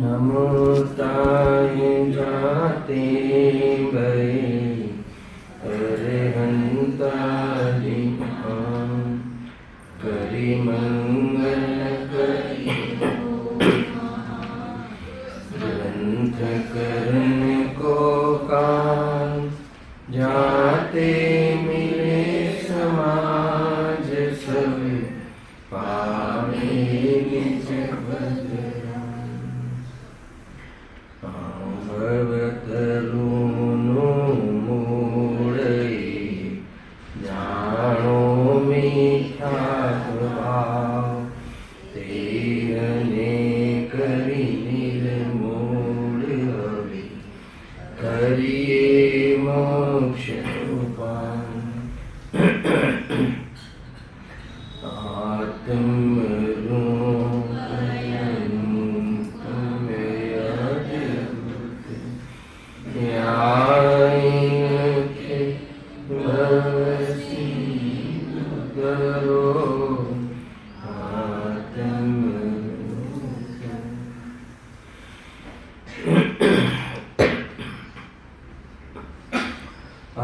नमोताय जाते भई अरहंतादि करि मंगल करि ग्रंथ करने को कान जाते मिले समाज सब पावे निज भवतरुनो मूढ़ई जानो मीठा भाव तेरने करी निर्मूल हरि करिए मोक्ष उपाय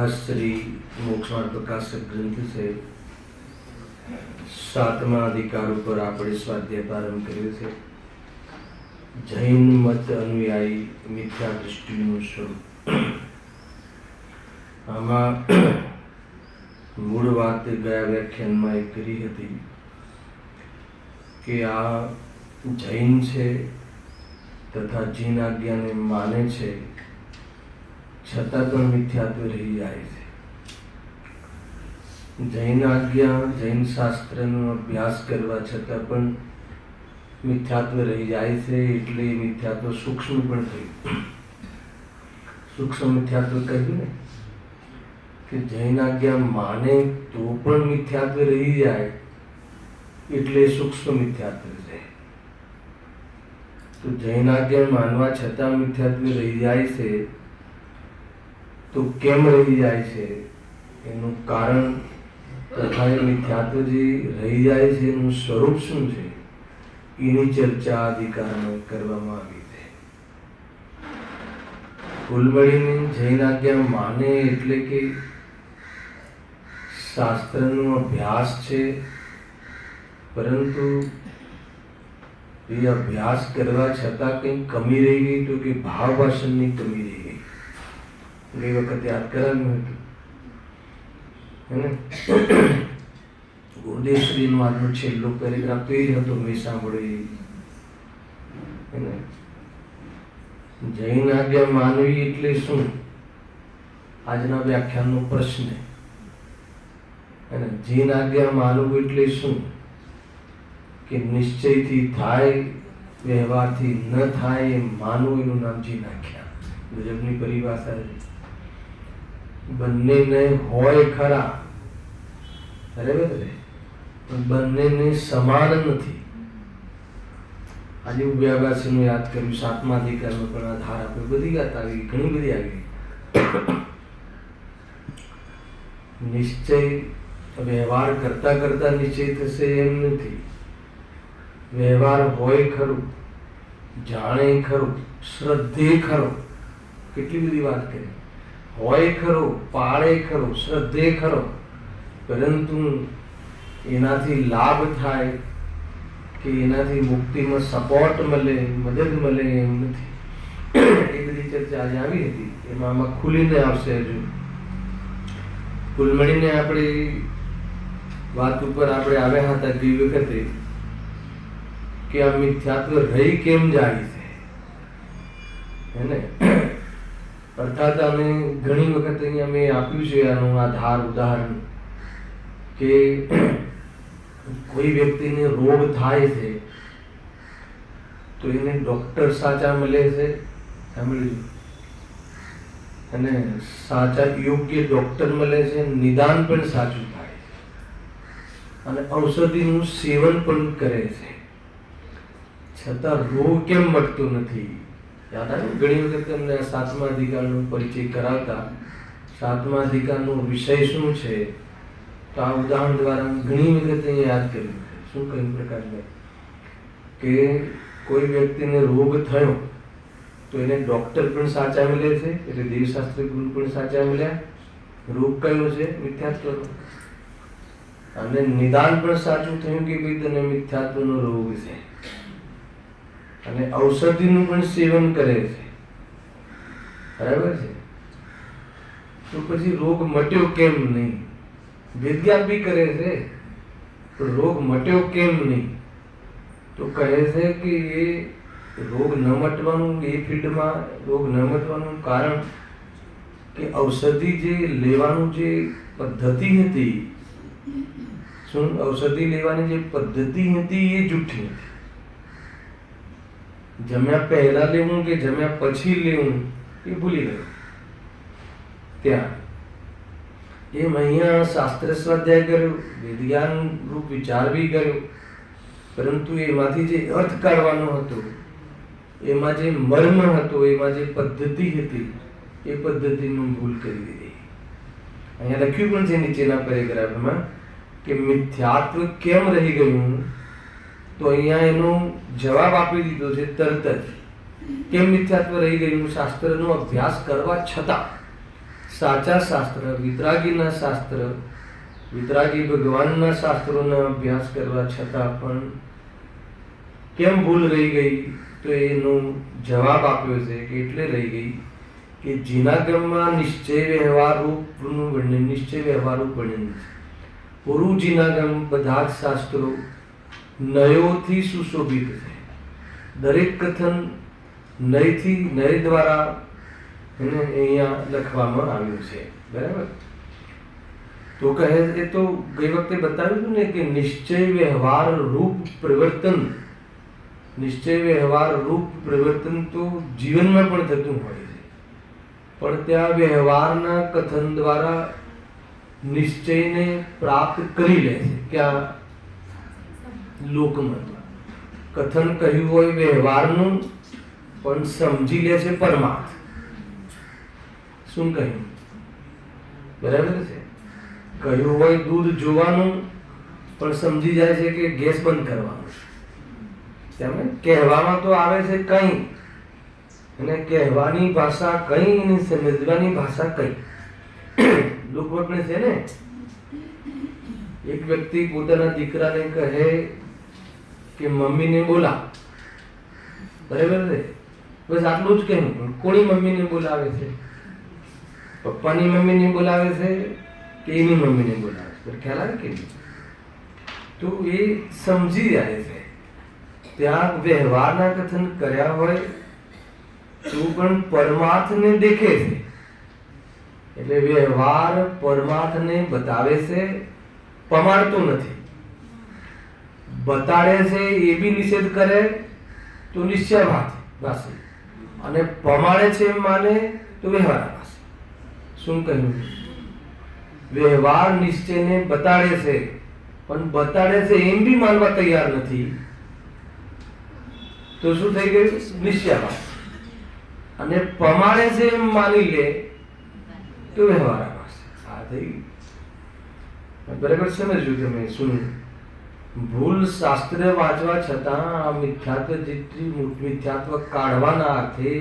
श्री मोक्षमार्ग प्रकाशक ग्रंथ से 7मा अधिकार पर આપણે સ્વાધ્યાય પ્રારંભ કર્યો છે. જૈન મત અનુયાયી મિથ્યા દૃષ્ટિનું સ્વરૂપ. આમાં મૂળ વાત ગયા વ્યાખ્યાનમાં એ કરી હતી કે આ જૈન છે તથા જીન આજ્ઞાને માને છે છતાં પણ મિથ્યાત્વ રહી જાય છે. જૈન આજ્ઞા જૈન શાસ્ત્રનો અભ્યાસ કરવા છતાં પણ મિથ્યાત્વ રહી જાય છે. એટલે મિથ્યાત્વ સૂક્ષ્મ પણ થયું. સૂક્ષ્મ મિથ્યાત્વ કહ્યું ને કે જૈન આજ્ઞા માને તો પણ મિથ્યાત્વ રહી જાય એટલે સૂક્ષ્મ મિથ્યાત્વ છે. તો જૈન આજ્ઞા માનવા છતાં મિથ્યાત્વ રહી જાય છે તો કેમ રહી જાય છે એનું કારણ તથા એ મિથ્યાત્વ જે રહી જાય છે એનું સ્વરૂપ શું છે એની ચર્ચા અધિકારમાં કરવામાં આવી છે. કુલ મળીને જૈન આજ્ઞા માને એટલે કે શાસ્ત્રનો અભ્યાસ છે, પરંતુ એ અભ્યાસ કરવા છતાં કંઈ કમી રહી ગઈ તો કે ભાવ ભાષણની કમી રહી ગઈ. ગઈ વખતે યાદ કરાવ્યું હતું હે. ગુરુદેવશ્રીનો આજનો છેલ્લો પેરેગ્રાફ તો એ જ હતો, મેં સાંભળ્યું. જૈન આજ્ઞા માનવી એટલે શું? આજના વ્યાખ્યાનનો પ્રશ્ન. અને જૈન આજ્ઞા માનવું એટલે શું? કે નિશ્ચયથી થાય, વ્યવહારથી ન થાય એમ માનવું, એનું નામ જૈન આજ્ઞા. ગજબની પરિભાષા છે. બંનેને હોય ખરા, બરાબર છે, પણ બંનેને સમાન નથી. આજે ઉભયાગાસીનું યાદ કર્યું, 7મા અધિકારમાં પણ આધાર આપણે બધી વાત આવી, ઘણી બધી આવી. નિશ્ચય વ્યવહાર કરતા કરતા નિશ્ચય થશે એમ નથી. વ્યવહાર હોય ખરું, જાણે ખરું, શ્રદ્ધે ખરો, કેટલી બધી વાત કરી. હોય ખરો, પાળે ખરો, શ્રદ્ધે ખરો, પરંતુ એનાથી લાભ થાય કે એનાથી મુક્તિમાં સપોર્ટ મળે, મદદ મળે એમ નથી. એ બધી ચર્ચા આજે આવી હતી. એમાં આમાં ખુલીને આવશે. હજુ કુલ મળીને આપણી વાત ઉપર આપણે આવ્યા હતા ગઈ વખતે કે આ મિથ્યાત્વ રહી કેમ જાય છે, હેને? અર્થાત અમે ઘણી વખત અહીંયા મેં આપ્યું છે આનું આધાર ઉદાહરણ કે કોઈ વ્યક્તિને રોગ થાય છે તો એને ડોક્ટર સાચા મળે છે, સાંભળ્યું? અને સાચા યોગ્ય ડોક્ટર મળે છે, નિદાન પણ સાચું થાય છે, અને ઔષધિનું સેવન પણ કરે છે, છતાં રોગ કેમ મટતો નથી? યાદ આવ્યું? ઘણી વખત તમને 7મા અધિકારનો પરિચય કરાવતા સાતમા અધિકારનો વિષય શું છે, તો આ ઉદાહરણ દ્વારા ઘણી વખત અહીંયા યાદ કર્યું. શું કયું પ્રકારને કે કોઈ વ્યક્તિને રોગ થયો તો એને ડૉક્ટર પણ સાચા મળે છે, એટલે દેવશાસ્ત્રી ગુરુ પણ સાચા મળ્યા. રોગ કયો છે? મિથ્યાત્વનો. અને નિદાન પણ સાચું થયું કે ભાઈ તને મિથ્યાત્વનો રોગ છે, અને ઔષધિનું પણ સેવન કરે છે. બરાબર છે? તો પછી રોગ મટ્યો કેમ નહીં? વિદ્યા બી કરે છે, પણ રોગ મટ્યો કેમ નહીં? તો કહે છે કે એ રોગ ન મટવાનું, એ ફિલ્ડમાં રોગ ન મટવાનું કારણ કે ઔષધિ જે લેવાનું જે પદ્ધતિ હતી, શું ઔષધિ લેવાની જે પદ્ધતિ હતી એ જૂઠી હતી. જમ્યા પહેલા લેવું કે જમ્યા પછી લેવું એ ભૂલી ગયો. ત્યાં એમ અહીંયા શાસ્ત્ર સ્વાધ્યાય કર્યો, વિજ્ઞાન રૂપ વિચાર બી કર્યો, પરંતુ એમાંથી જે અર્થ કાઢવાનો હતો, એમાં જે મર્મ હતો, એમાં જે પદ્ધતિ હતી, એ પદ્ધતિનું ભૂલ કરી દીધી. અહીંયા લખ્યું પણ છે નીચેના પેરેગ્રાફમાં કે મિથ્યાત્વ કેમ રહી ગયું, તો અહીંયા એનો જવાબ આપી દીધો છે તરત જ. કેમ મિથ્યાત્વ રહી ગયું? શાસ્ત્રનો અભ્યાસ કરવા છતાં, સાચા શાસ્ત્ર, વિતરાગીના શાસ્ત્ર, વિતરાગી ભગવાનના શાસ્ત્રોનો અભ્યાસ કરવા છતાં પણ કેમ ભૂલ રહી ગઈ? તો એનો જવાબ આપ્યો છે કે એટલે રહી ગઈ કે જીનાગમમાં નિશ્ચય વ્યવહાર રૂપનું વર્ણન, નિશ્ચય વ્યવહારનું વર્ણન છે. પૂરું જીનાગમ બધા જ શાસ્ત્રો નયોથી સુશોભિત છે. દરેક કથન નયથી, નય દ્વારા એને અહીંયા લખવામાં આવ્યું છે. બરાબર? તો કહે, એ તો ગઈ વખતે બતાવ્યું હતું ને કે નિશ્ચય વ્યવહાર રૂપ પરિવર્તન, નિશ્ચય વ્યવહાર રૂપ પરિવર્તન તો જીવનમાં પણ થતું હોય છે, પણ ત્યાં વ્યવહારના કથન દ્વારા નિશ્ચયને પ્રાપ્ત કરી લે છે. ક્યાં? લોકમાં કથન કહ્યું હોય વ્યવહારનું, પણ સમજી લે છે પરમાર્થ. શું કહ્યું? બરાબર છે? કહ્યું હોય દૂધ જોવાનું, પણ સમજી જાય છે કે ગેસ બંધ કરવાનું. તેમને કહેવામાં તો આવે છે કંઈ, અને કહેવાની ભાષા કંઈ અને સમજવાની ભાષા કંઈ. લોકવટને છે ને, એક વ્યક્તિ પોતાના દીકરાને કહે કે મમ્મીને બોલા. બરાબર છે? બસ આટલું જ કહેવું. કોની મમ્મીને બોલાવે છે? પપ્પાની મમ્મીને બોલાવે છે કે એની મમ્મીને બોલાવે છે? ખ્યાલ આવે કે નહીં? તો એ સમજી જાય છે. ત્યાં વ્યવહારના કથન કર્યા હોય તો પણ પરમાર્થને દેખે છે. એટલે વ્યવહાર પરમાર્થને બતાવે છે, પમાડતો નથી. બતાડે છે એ બી નિષેધ કરે તો નિશ્ચયભાષી, અને પમાડે છે એમ માને તો વ્યવહારાભાષી. શું કહ્યું? વ્યવહાર નિશ્ચયને બતાડે છે, પણ બતાડે છે એમ બી માનવા તૈયાર નથી, તો શું થઈ ગયું? નિશ્ચયભાષી. અને પમાડે છે એમ માની લે તો વ્યવહારાભાષી. આ થઈ બરાબર સમજ્યું તમે? શું ભૂલ શાસ્ત્ર વાંચવા છતાં આ મિથ્યાત્વ જેટલી મિથ્યાત્વ કાઢવાના અર્થે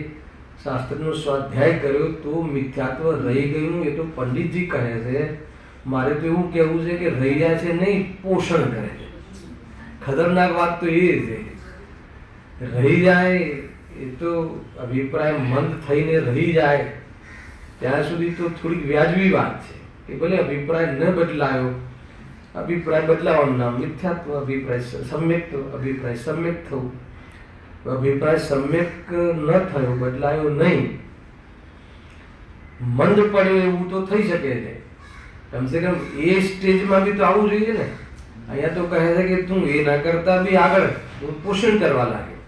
શાસ્ત્રનો સ્વાધ્યાય કર્યો તો મિથ્યાત્વ રહી ગયું, એ તો પંડિતજી કહે છે. મારે તો એવું કહેવું છે કે રહી જાય છે નહીં, પોષણ કરે છે. ખતરનાક વાત તો એ છે. રહી જાય એ તો અભિપ્રાય મંદ થઈને રહી જાય ત્યાં સુધી તો થોડીક વ્યાજબી વાત છે કે ભલે અભિપ્રાય ન બદલાયો, અભિપ્રાય બદલાવાનું નામ મિથ્યાત્વ. અભિપ્રાય સમ્યક, અભિપ્રાય સમ્યક થવું. અભિપ્રાય સમ્યક ન થયો, બદલાયો નહીં, મંદ પડ્યો એવું તો થઈ શકે છે. કમસે કમ એ સ્ટેજમાં બી તો આવવું જોઈએ ને. અહીંયા તો કહે છે કે તું એ ના કરતા બી આગળ પોષણ કરવા લાગ્યો,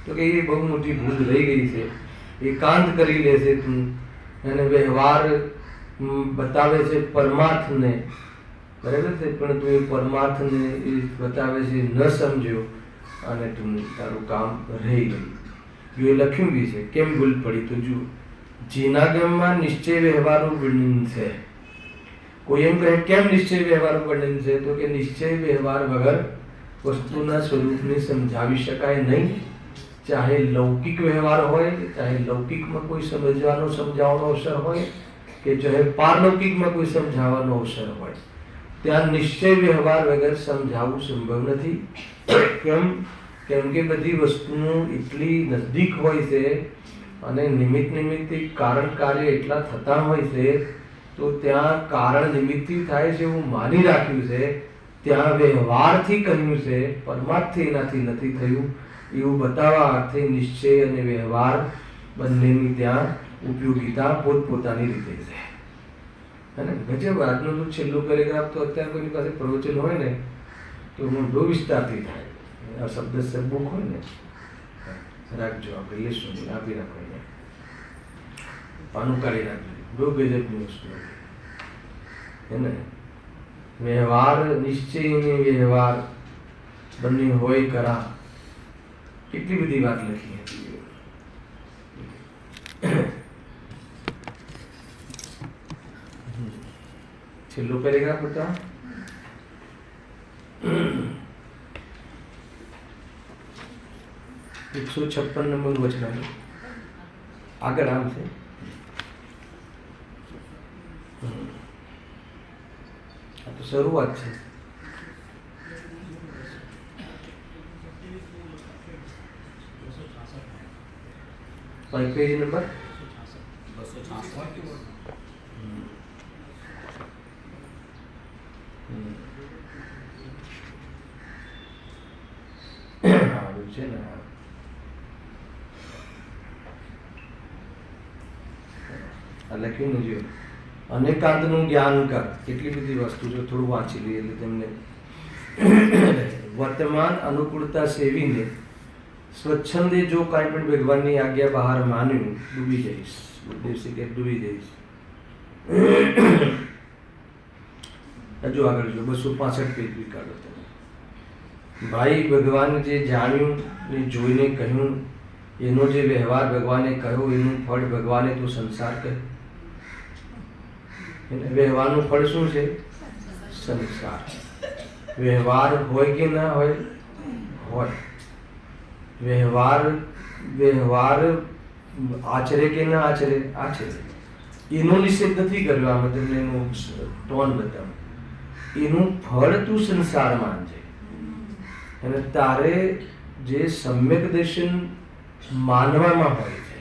તો કે એ બહુ મોટી ભૂલ રહી ગઈ છે. એકાંત કરી લે છે તું, અને વ્યવહાર બતાવે છે પરમાર્થને. બરાબર છે? પણ તું એ પરમાર્થને એ બતાવે છે ન સમજ્યો, અને તું તારું કામ રહી ગયું. એ લખ્યું બી છે. કેમ ભૂલ પડી તો જુઓ. જીનાગમમાં નિશ્ચય વ્યવહારનું વર્ણન છે. કોઈ એમ કહે કેમ નિશ્ચય વ્યવહારનું વર્ણન છે? તો કે નિશ્ચય વ્યવહાર વગર વસ્તુના સ્વરૂપને સમજાવી શકાય નહીં. ચાહે લૌકિક વ્યવહાર હોય, ચાહે લૌકિકમાં કોઈ સમજાવવાનો અવસર હોય કે ચાહે પારલૌકિકમાં કોઈ સમજાવવાનો અવસર હોય, ત્યાં નિશ્ચય વ્યવહાર વગર સમજાવવું સંભવ નથી. કેમ કે બધી વસ્તુઓ એટલી નજદીક હોય છે અને નિમિત્તિક કારણ કાર્ય એટલા થતા હોય છે, તો ત્યાં કારણ નિમિત્તથી થાય છે એવું માની રાખ્યું છે. ત્યાં વ્યવહારથી કહ્યું છે, પરમાર્થથી એનાથી નથી થયું એવું બતાવવા અર્થે નિશ્ચય અને વ્યવહાર બંનેની ત્યાં ઉપયોગિતા પોતપોતાની રીતે છે. અને ગજબ આજનો તો છેલ્લો પેરેગ્રાફ તો અત્યારે કોઈની પાસે પ્રવચન હોય ને તો મોટો વિસ્તારથી થાય. આ શબ્દ સબુક હોય ને રાખજો, આપણે લેશું, આપી રાખો, પાનું કાઢી રાખજો. બહુ ગજબની વસ્તુ હે ને. વ્યવહાર, નિશ્ચય અને વ્યવહાર બંને હોય કરા, કેટલી બધી વાત લખી હતી. છેલ્લો પેરેગ્રાફ બતાવો. 156 નંબરનું વચન આગળ આમ છે. આ તો શરૂઆત છે. Page number 266. સારું છે ને. લખ્યું ને જો અનેકાંતનું જ્ઞાન કર, કેટલી બધી વસ્તુ છે, થોડું વાંચી લઈએ એટલે તમને. વર્તમાન અનુકૂળતા સેવીને સ્વચ્છંદે જો કાંઈ પણ ભગવાનની આજ્ઞા બહાર માન્યું, ડૂબી જઈશ. દિવસે કે ડૂબી જઈશ. હજુ આગળ જો 265 પેજ બી કાઢો તમે. ભાઈ, ભગવાન જે જાણ્યું ને જોઈને કહ્યું એનો જે વ્યવહાર ભગવાને કહ્યો, એનું ફળ ભગવાને તો સંસાર કહ્યું. વ્યવહારનું ફળ શું છે? સંસાર. વ્યવહાર હોય કે ના હોય? હોય. વ્યવહાર આચરે કે ના આચરે? આચરે. એનો નિષેધ નથી કર્યો. આમાં તમને એનું ટોન બતાવું. એનું ફળ તું સંસાર માનજે. અને તારે જે સમ્યક દર્શન માનવામાં હોય છે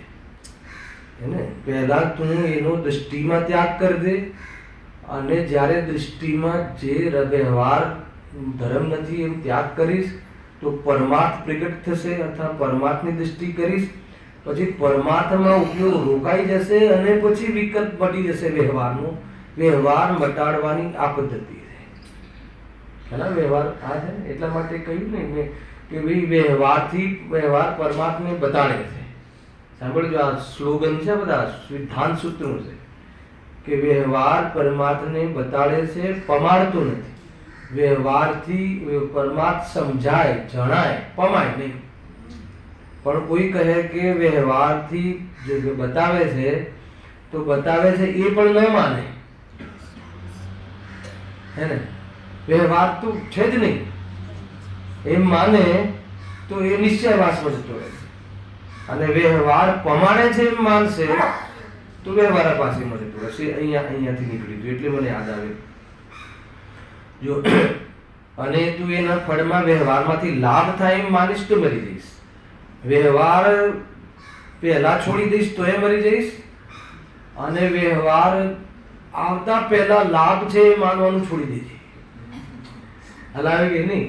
એને પહેલા તું એનો દૃષ્ટિમાં ત્યાગ કરી દે. અને જ્યારે દૃષ્ટિમાં જે વ્યવહાર ધર્મ નથી એમ ત્યાગ કરીશ તો પરમાર્થ પ્રગટ થશે, અથવા પરમાર્થની દૃષ્ટિ કરીશ, પછી પરમાર્થમાં ઉપયોગ રોકાઈ જશે અને પછી વિકલ્પ મટી જશે વ્યવહારનો. વ્યવહાર મટાડવાની આ પદ્ધતિ છે. ઘણા વ્યવહાર આ છે ને, એટલા માટે કહ્યું ને મેં કે ભાઈ વ્યવહાર પરમાત્માને બતાડે છે. સાંભળજો, આ સ્લોગન છે, બધા સિદ્ધાંત સૂત્રો છે કે વ્યવહાર પરમાત્માને બતાડે છે, પમાડતો નથી. વ્યવહારથી પરમાત્મા સમજાય, જણાય, પમાય નહીં. પણ કોઈ કહે કે વ્યવહારથી જે બતાવે છે તો બતાવે છે એ પણ ન માને, હે ને. વ્યવહાર તો છે જ નહીં એમ માને તો એ નિશ્ચયવાસમાં જતો રહેશે. અને વ્યવહાર પમાડે છે એમ માનશે તો વ્યવહાર પાસે જતો રહેશે. અહીંયાથી નીકળી ગયું એટલે મને યાદ આવે. જો અને તું એના ફળમાં વ્યવહારમાંથી લાભ થાય એમ માનીશ તો મરી જઈશ. વ્યવહાર પહેલા છોડી દઈશ તો એ મરી જઈશ. અને વ્યવહાર આવતા પહેલા લાભ છે એ માનવાનું છોડી દેજે. હલાવે કે નહીં?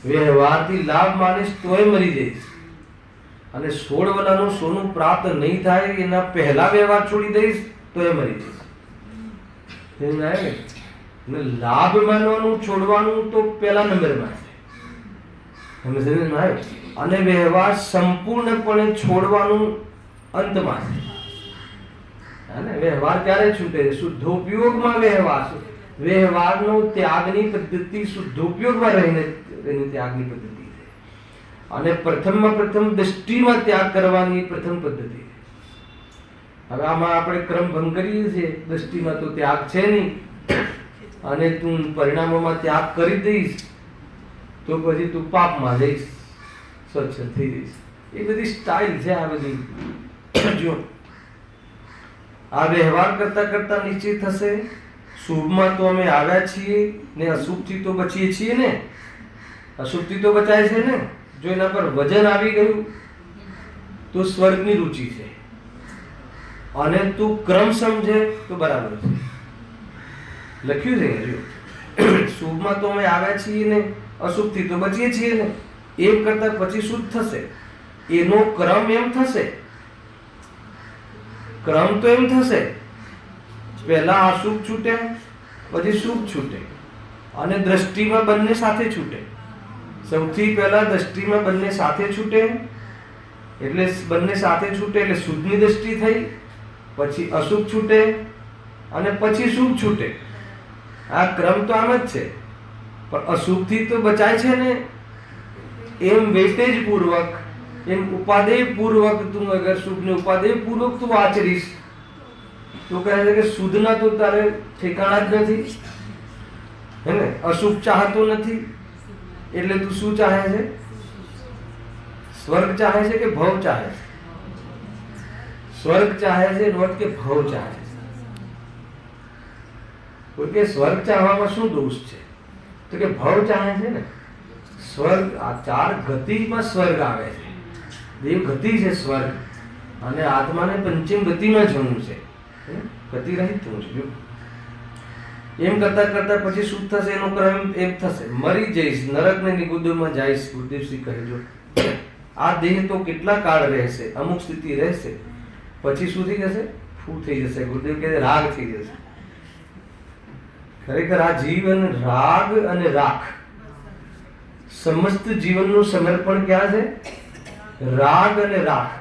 વ્યવહારથી લાભ માનીશ તોય મરી જઈશ. અને 16 વલાનું સોનું પ્રાપ્ત નહીં થાય એના પહેલા વ્યવહાર છોડી દઈશ તોય મરી જઈશ. લાભ માનવાનું છોડવાનું તો પહેલા નંબરમાં છે. અને વ્યવહાર સંપૂર્ણપણે છોડવાનું અંતમાં છે. અને વ્યવહાર ક્યારે છૂટે? શુદ્ધોપયોગમાં વ્યવહાર. વ્યવહારનો ત્યાગની પદ્ધતિ શુદ્ધોપયોગમાં રહીને ત્યાગની પદ્ધતિ છે. અને પ્રથમ દ્રષ્ટિમાં ત્યાગ કરવાની પ્રથમ પદ્ધતિ છે. હવે આમાં આપણે ક્રમ ભંગ કરીએ છીએ, દ્રષ્ટિમાં તો ત્યાગ છે નહીં, અને તું પરિણામોમાં ત્યાગ કરી દઈશ તો પછી તું પાપમાં જઈશ, સ્વચ્છ થઈ જઈશ. એ બધી સ્ટાઇલ છે આ બધી. જો આ વ્યવહાર કરતા કરતા નિશ્ચિત થશે, શુભમાં તો અમે આવ્યા છીએ ને અશુભથી તો બચીએ છીએ ને, અશુભથી તો બચાય છે ને. જો એના પર વજન આવી ગયું તો સ્વર્ગની રુચિ છે, અને તું ક્રમ સમજે તો બરાબર છે. લખ્યું છે જો શુભમાં તો અમે આવ્યા છીએ ને અશુભથી તો બચીએ છીએ ને, એમ કરતા પછી શુદ્ધ થશે. એનો ક્રમ એમ થશે, ક્રમ તો એમ થશે, પહેલા અશુભ છૂટે પછી શુભ છૂટે, અને દ્રષ્ટિમાં બંને સાથે છૂટે. સૌથી પહેલા દ્રષ્ટિમાં બંને સાથે છૂટે, એટલે બંને સાથે છૂટે એટલે શુદ્ધની દ્રષ્ટિ થઈ, પછી અશુભ છૂટે અને પછી શુભ છૂટે. આ ક્રમ તો આમ જ છે. પણ અશુભથી તો બચાય છે ને, એમ વેટેજ પૂર્વક, એમ ઉપાદેય પૂર્વક તું અગર શુભને ઉપાદેય પૂર્વક તું આચરીશ તો કહે છે કે શુદ્ધના તો તારે ઠેકાણા જ નથી, હે ને. અશુભ ચાહતો નથી એટલે તું શું ચાહે છે? સ્વર્ગ ચાહે છે કે ભવ ચાહે છે? સ્વર્ગ ચાહે છે નોટ કે ભવ ચાહે છે. કોઈ કે સ્વર્ગ ચાહવામાં શું દોષ છે? તો કે ભવ ચાહે છે ને. સ્વર્ગ આ ચાર ગતિમાં સ્વર્ગ આવે છે. દેવ ગતિ છે સ્વર્ગ, અને આત્માને પંચમ ગતિમાં જવું છે, ગતિ રહિત થવું છે. એમ કરતા કરતા પછી શું થશે? એનો ક્રમ એમ થશે, મરી જઈશ, નરકને નિગુદ્ધમાં જઈશ. ગુરુદેવશ્રી કહેજો આ દેહ તો કેટલા કાળ રહેશે, અમુક સ્થિતિ રહેશે, પછી શું થઈ જશે? ફૂ થઈ જશે. ગુરુદેવ કહે રાગ થઈ જશે. ખરેખર આ જીવન રાગ અને રાખ, સમસ્ત જીવનનું સમર્પણ ક્યાં છે? રાગ અને રાખ.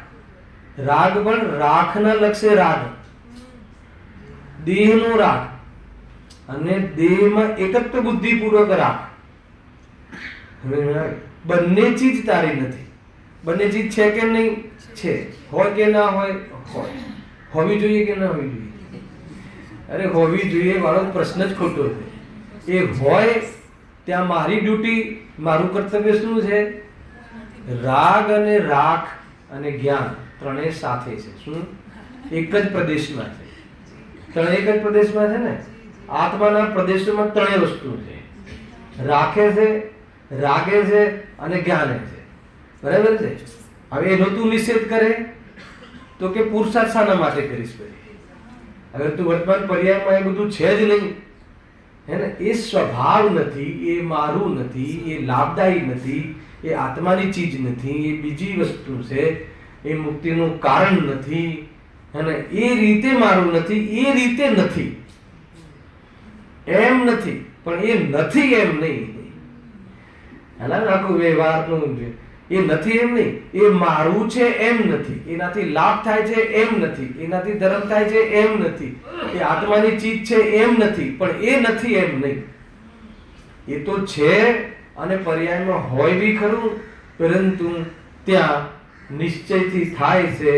રાગ પણ રાખના લક્ષ્ય રાગ, દેહનો રાગ, અને દેહમાં એકત્વ બુદ્ધિપૂર્વક રાખ. બંને ચીજ તારી નથી. બંને ચીજ છે કે નહીં? છે. હોય કે ના હોય? હોય. હોવી જોઈએ કે ના હોવી જોઈએ? અરે હોવી જોઈએ વાળો પ્રશ્ન જ ખોટો છે. એ હોય ત્યાં મારી ડ્યુટી, મારું કર્તવ્ય શું છે? રાગ અને રાખ અને જ્ઞાન ત્રણેય સાથે છે. શું? એક જ પ્રદેશમાં છે. ત્રણે એક જ પ્રદેશમાં છે ને. આત્માના પ્રદેશોમાં ત્રણેય વસ્તુ છે. રાખે છે, રાગે છે અને જ્ઞાને છે. બરાબર છે? હવે એનો તું નિષેધ કરે તો કે પુરુષાર્થ શાના માટે કરીશ? અગર તું વર્તમાન પર્યાયમાં એ બધું છે જ નહીં, હે ને, એ સ્વભાવ નથી, એ મારું નથી, એ લાભદાયી નથી, એ આત્માની ચીજ નથી, એ બીજી વસ્તુ છે, એ મુક્તિનું કારણ નથી, અને એ રીતે મારું નથી, એ રીતે નથી, એમ નથી, પણ એ નથી એમ નહીં. આખું વ્યવહારનું એ નથી એમ નહીં, એ મારું છે એમ નથી, એનાથી લાભ થાય છે એમ નથી, એનાથી ધર્મ થાય છે એમ નથી, એ આત્માની ચીજ છે એમ નથી, પણ એ નથી એમ નહીં. એ તો છે, અને પર્યાયમાં હોય બી ખરું, પરંતુ ત્યાં નિશ્ચયથી થાય છે,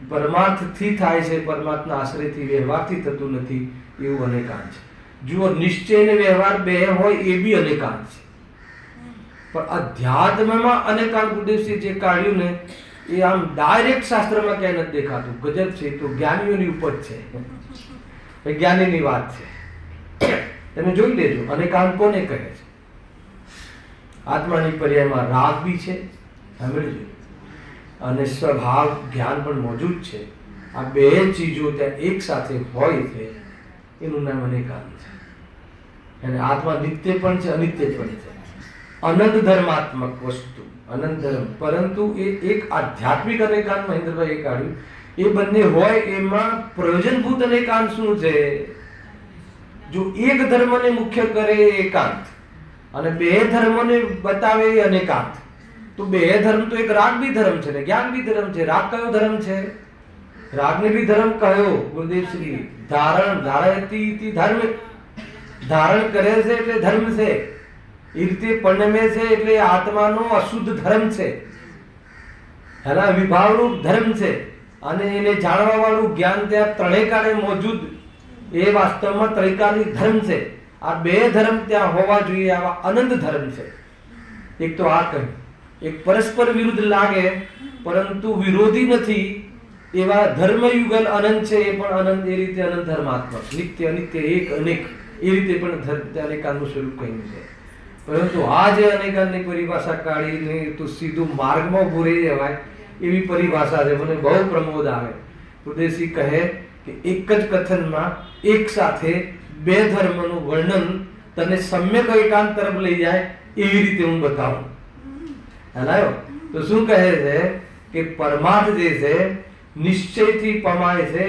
પરમાર્થથી થાય છે, પરમાત્મા આશ્રયથી વ્યવહારથી થતું નથી. એવું અનેકાંત છે. જુઓ, નિશ્ચય અને વ્યવહાર બે હોય એ બી અનેકાંત છે, પણ અધ્યાત્મમાં અનેકાંત ગુરુદેવશ્રી જે કાઢ્યું ને એ આમ ડાયરેક્ટ શાસ્ત્રમાં ક્યાંય નથી દેખાતું. ગજબ છે. તો જ્ઞાનીઓની ઉપજ છે, જ્ઞાનીની વાત છે. તમે જોઈ લેજો અનેકાંત કોને કહે છે. આત્માની પર્યાયમાં રાગ બી છે, સાંભળજો, અને સ્વભાવ જ્ઞાન પણ મોજૂદ છે. આ બે ચીજો ત્યાં એક સાથે હોય છે, એનું નામ અનેકાંત છે. અને આત્મા નિત્ય પણ છે, અનિત્ય પણ છે. અનંત ધર્માત્મક વસ્તુ, અનંત ધર્મ, પરંતુ એ એક આધ્યાત્મિક અનેકાંત મહેન્દ્રભાઈ એ કાઢ્યું. એ બંને હોય એમાં પ્રયોજનભૂત અનેકાંત શું છે? જો એક ધર્મને મુખ્ય કરે એ એકાંત, અને બે ધર્મોને બતાવે એ અનેકાંત. તો બે ધર્મ તો એક રાગ બી ધર્મ છે ને જ્ઞાન બી ધર્મ છે. રાગ કયો ધર્મ છે? રાગને બી ધર્મ કયો? ગુરુદેવશ્રી ધારણ, ધારયતિ ધર્મ, ધારણ કરે છે એટલે ધર્મ છે. એ રીતે પરિણમે છે એટલે આત્માનો અશુદ્ધ ધર્મ છે, એના વિભાવરૂપ ધર્મ છે. અને એને જાણવા વાળું જ્ઞાન ત્યાં ત્રણેય કાળે મોજૂદ, એ વાસ્તવમાં ત્રૈકાલિક ધર્મ છે. આ બે ધર્મ ત્યાં હોવા જોઈએ, આવા અનંત ધર્મ છે. એક તો આ કહ્યું, એક પરસ્પર વિરુદ્ધ લાગે પરંતુ વિરોધી નથી એવા ધર્મયુગલ અનંત છે, એ પણ અનંત, એ રીતે અનંત ધર્માત્મક, નિત્ય અનિત્ય એક અનેક, એ રીતે પણ અનેકાનું સ્વરૂપ કહ્યું છે. પરંતુ આ જે અનેકાની પરિભાષા કાઢીને તો સીધું માર્ગમાં ઉભું રહી જવાય એવી પરિભાષા છે. મને બહુ પ્રમોદ આવે. ઉદેશી કહે કે એક જ કથનમાં એક સાથે બે ધર્મનું વર્ણન તને સમ્યક એકાંત તરફ લઈ જાય એવી રીતે હું બતાવું. હલાયો તો શું કહે છે કે પરમાર્થ જે છે નિશ્ચયથી પમાય છે,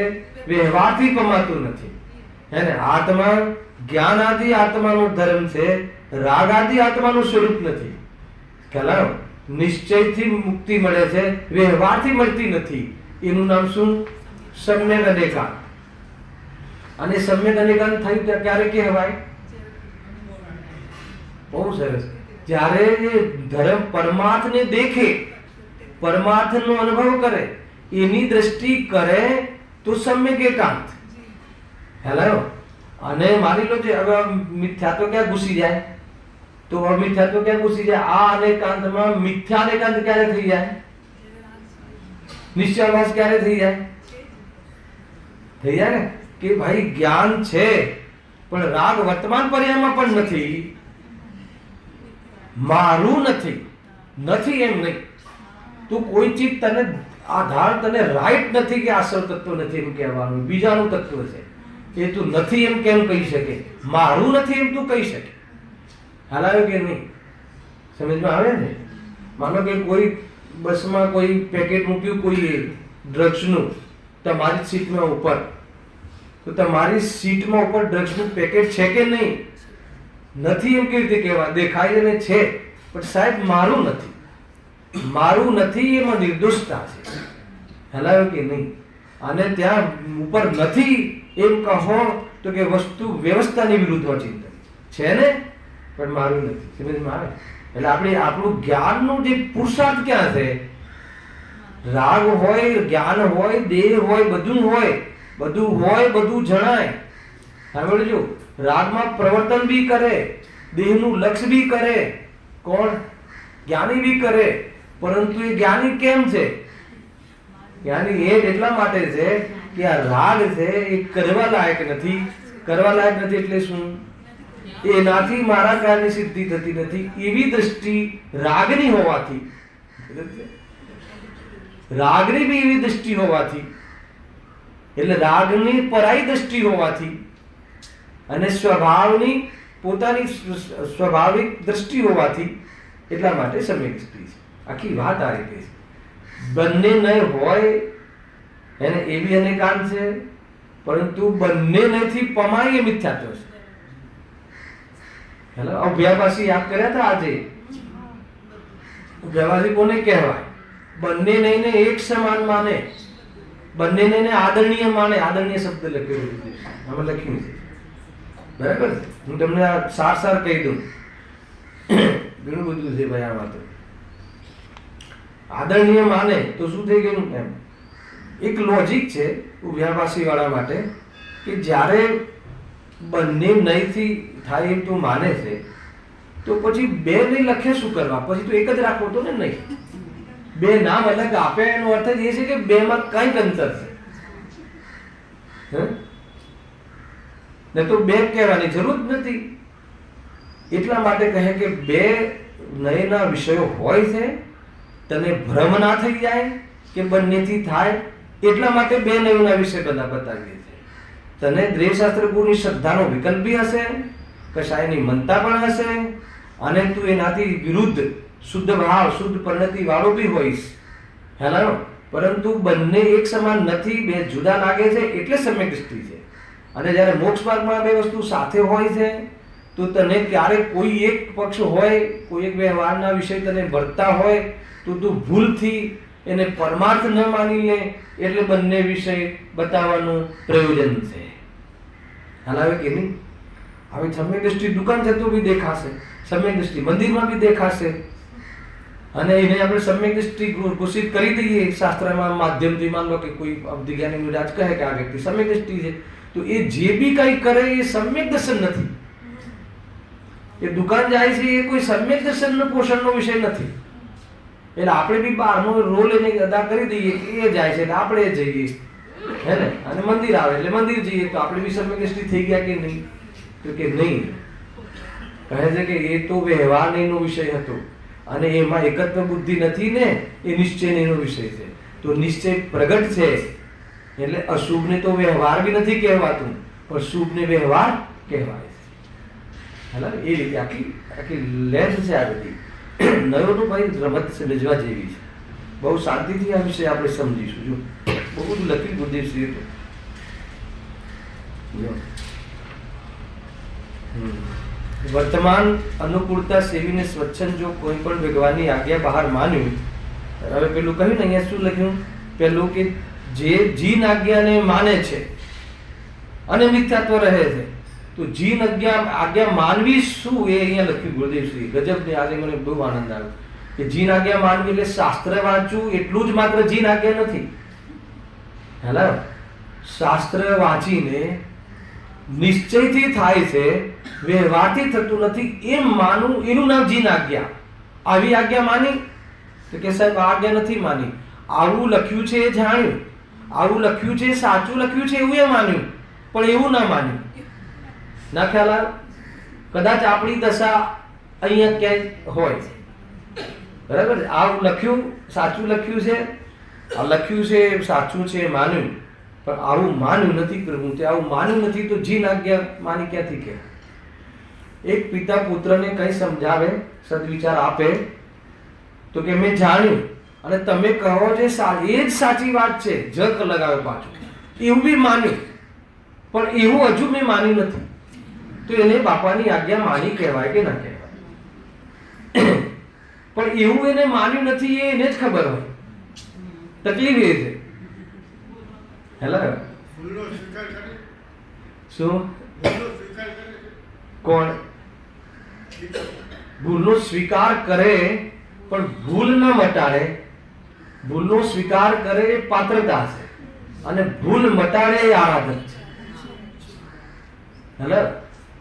વ્યવહારથી પમાતું નથી. હે ને? આત્મા જ્ઞાન આદિ આત્માનો ધર્મ છે, રાગ આદિ આત્માનું સ્વરૂપ નથી. ખ્યાલ? નિશ્ચયથી મુક્તિ મળે છે, વ્યવહારથી મળતી નથી. એનું નામ શું? સમ્યક અનેકાંત. અને સમ્યક અનેકાંત થયું ત્યાં ક્યારે કહેવાય? બહુ સરસ. જ્યારે એ ધર્મ પરમાર્થને દેખે, પરમાર્થનો અનુભવ કરે, એની દ્રષ્ટિ કરે તો સમ્યક એકાંત. હેલો? અને માની લો કે હવે મિથ્યાત્વ ક્યાં ઘૂસી જાય? તો અમિથ્યાત્વ ક્યાં ઘૂસી જાય? આ અનેકાંતમાં મિથ્યા અનેકાંત ક્યારે થઈ જાય? નિશ્ચયાભાસ ક્યારે થઈ જાય? થઈ જાય ને કે ભાઈ જ્ઞાન છે પણ રાગ વર્તમાન પર્યાયમાં પણ નથી, મારું નથી, નથી એમ નહીં. તું કોઈ ચીજ તને આધાર તને રાઈટ નથી કે આ સર્વ તત્વ નથી એમ કહેવાનું, બીજાનું તત્વ છે એ તું નથી એમ કેમ કહી શકે? મારું નથી એમ તું કહી શકે? હાલાયો કે નહીં? સમજમાં આવે ને? માનો કે કોઈ બસમાં કોઈ પેકેટ મૂક્યું કોઈ ડ્રગ્સનું તમારી સીટમાં ઉપર, તો તમારી સીટમાં ઉપર ડ્રગ્સનું પેકેટ છે કે નહીં? નથી એમ કેવી રીતે કહેવાય? દેખાય ને છે, પણ સાહેબ મારું નથી. મારું નથી એમાં નિર્દોષતા છે. હલાયો કે નહીં? અને ત્યાં ઉપર નથી એમ કહો તો કે વસ્તુ વ્યવસ્થાની વિરુદ્ધમાં ચિંતન છે ને, પણ મારું નથી. સમજમાં આવે? એટલે આપણે આપણું જ્ઞાનનું જે પુરુષાર્થ ક્યાં છે? રાગ હોય, જ્ઞાન હોય, દેહ હોય, બધું હોય, બધું હોય, બધું જણાય. સાંભળજો, રાગમાં પ્રવર્તન બી કરે, દેહનું લક્ષ્ય બી કરે, કોણ? જ્ઞાની બી કરે. પરંતુ એ જ્ઞાની કેમ છે? જ્ઞાની એ એટલા માટે છે કે આ રાગ છે એ કરવા લાયક નથી. કરવા લાયક નથી એટલે શું? એનાથી મારા કારની સિદ્ધિ થતી નથી એવી દ્રષ્ટિ રાગની હોવાથી, રાગની બી એવી દ્રષ્ટિ હોવાથી, એટલે રાગની પરાઈ દ્રષ્ટિ હોવાથી અને સ્વભાવની પોતાની સ્વાભાવિક દ્રષ્ટિ હોવાથી એટલા માટે સમ્યક દ્રષ્ટિ છે. આખી વાત આ રીતે છે. બંને નહીં હોય એને એવી અનેકાંત છે, પરંતુ બંને નહીંથી પમાય એ મિથ્યાત્વ છે. હેલો, અભ્યાભાસી યાદ કર્યા હતા આજે? અભ્યાભાસી કોને કહેવાય? બંને નહીંને એક સમાન માને, બંને નહીંને આદરણીય માને. આદરણીય શબ્દ લખ્યો છે, આમાં લખ્યું છે. બરાબર? હું તમને આ સાર કહી દઉં. ઘણું બધું છે ભાઈ આમાં. તો આદરણીય માને તો શું થઈ ગયું? એમ એક લોજિક છે અભ્યાભાસી વાળા માટે કે જ્યારે બંને નહીંથી થાય એમ તું માને છે તો પછી બે નહીં લખે શું કરવા? પછી તો એક જ રાખવો તો ને નહીં. બે નામ અલગ આપે એનો અર્થ જ એ છે કે બે માં કઈક અંતર છે, ને તો બે કહેવાની જરૂર જ નથી. એટલા માટે કહે કે બે નયના વિષયો હોય છે, તને ભ્રમ ના થઈ જાય કે બંનેથી થાય, એટલા માટે બે નયના વિષય બધા બતાવીએ છીએ. તને દ્રવ્યશાસ્ત્ર ગુરુની શ્રદ્ધાનો વિકલ્પ બી હશે, કશાયની મનતા પણ હશે, અને તું એનાથી વિરુદ્ધ શુદ્ધ ભાવ, શુદ્ધ પરિણતિ વાળો બી હોઈશ. હેલો, પરંતુ બંને એક સમાન નથી, બે જુદા લાગે છે, એટલે સમ્યક દ્રષ્ટિ છે. અને જ્યારે મોક્ષ માર્ગમાં બે વસ્તુ સાથે હોય છે તો તને ક્યારેક કોઈ એક પક્ષ હોય, કોઈ એક વ્યવહારના વિષય તને વર્તા હોય તો તું ભૂલથી એને પરમાર્થ ન માની લે, એટલે બંને વિષય બતાવવાનું પ્રયોજન છે. હાલ આવે કે નહીં? હવે સમ્યક દ્રષ્ટિ દુકાન જતો બી દેખાશે, સમ્યક દ્રષ્ટિ મંદિરમાં બી દેખાશે. અને એને આપણે સમ્યક દ્રષ્ટિ ઘોષિત કરી દઈએ શાસ્ત્રમાં માધ્યમથી, માન લો કે કોઈ અવધિજ્ઞાની રાજ કહે કે આ વ્યક્તિ સમ્યક દ્રષ્ટિ છે, તો એ જે બી કંઈ કરે એ સમ્યક દર્શન નથી. એ દુકાન જાય છે એ કોઈ સમ્યક દર્શનનો પોષણનો વિષય નથી. એટલે આપણે બી બહારનો રોલ એને અદા કરી દઈએ કે એ જાય છે એટલે આપણે જઈએ, હે ને. અને મંદિર આવે એટલે મંદિર જઈએ તો આપણે બી સમ્યક દ્રષ્ટિ થઈ ગયા કે નહીં? તો કે નહીં. કહે છે કે એ તો વ્યવહારનો વિષય હતો અને એમાં એકત્વ બુદ્ધિ નથી ને, એ નિશ્ચયનો વિષય છે. તો નિશ્ચય પ્રગટ છે એટલે અશુભને તો વ્યવહાર બી નથી કહેવાતું, પણ શુભને વ્યવહાર કહેવાય છે. એટલે એ રીતે આખી લેન્થ છે આ બધી. નયોનું ભાઈ રમત સમજવા જેવી છે. બહુ શાંતિથી આ વિષય આપણે સમજીશું. જો બહુ બધું લખી બુદ્ધિશ્રી હતું. વર્તમાન અનુકૂળતા સેવીને સ્વચ્છંદ જો કોઈ પણ ભગવાનની આજ્ઞા બહાર માન્યું. હવે પેલું કહ્યું ને, અહીંયા શું લખ્યું? પેલું કે જે જીન આજ્ઞાને માને છે અને મિથ્યાત્વ રહે છે, તો જીન આજ્ઞા માનવી શું એ અહીંયા લખ્યું ગુરુદેવશ્રી. ગજબ ને. આજે મને બહુ આનંદ આવ્યો કે જીન આજ્ઞા માનવી એટલે શાસ્ત્ર વાંચવું એટલું જ માત્ર જીન આજ્ઞા નથી. હેલો, શાસ્ત્ર વાંચીને નિશ્ચયથી થાય છે, વ્યવહારથી થતું નથી, એમ માનવું એનું નામ જીન આજ્ઞા. આવી આજ્ઞા માની તો કે સાહેબ આ આજ્ઞા નથી માની. આવું લખ્યું છે એ જાણ્યું, આવું લખ્યું છે સાચું લખ્યું છે એવું એ માન્યું, પણ એવું ના માન્યું. ના ખ્યાલ આવે? કદાચ આપણી દશા અહીંયા ક્યાંય હોય, બરાબર. આવું લખ્યું સાચું લખ્યું છે, આ લખ્યું છે સાચું છે માન્યું, પણ આવું માન્યું નથી પ્રભુ. તે આવું માન્યું નથી તો જીન આજ્ઞા માની ક્યાંથી કે? એક પિતા પુત્રને કંઈ સમજાવે, સદવિચાર આપે તો કે મેં જાણ્યું અને તમે કહો છે એ જ સાચી વાત છે, જગ લગાવે પાછું. એવું બી માન્યું, પણ એવું હજુ મેં માન્યું નથી, તો એને બાપાની આજ્ઞા માની કહેવાય કે ના કહેવાય? પણ એવું એને માન્યું નથી એ એને જ ખબર હોય. તકલીફ એ છે. હેલો, શું કોણ ભૂલનો સ્વીકાર કરે પણ ભૂલ ન મટાડે? ભૂલનો સ્વીકાર કરે એ પાત્રતા છે અને ભૂલ મટાડે એ આરાધક છે. હેલો,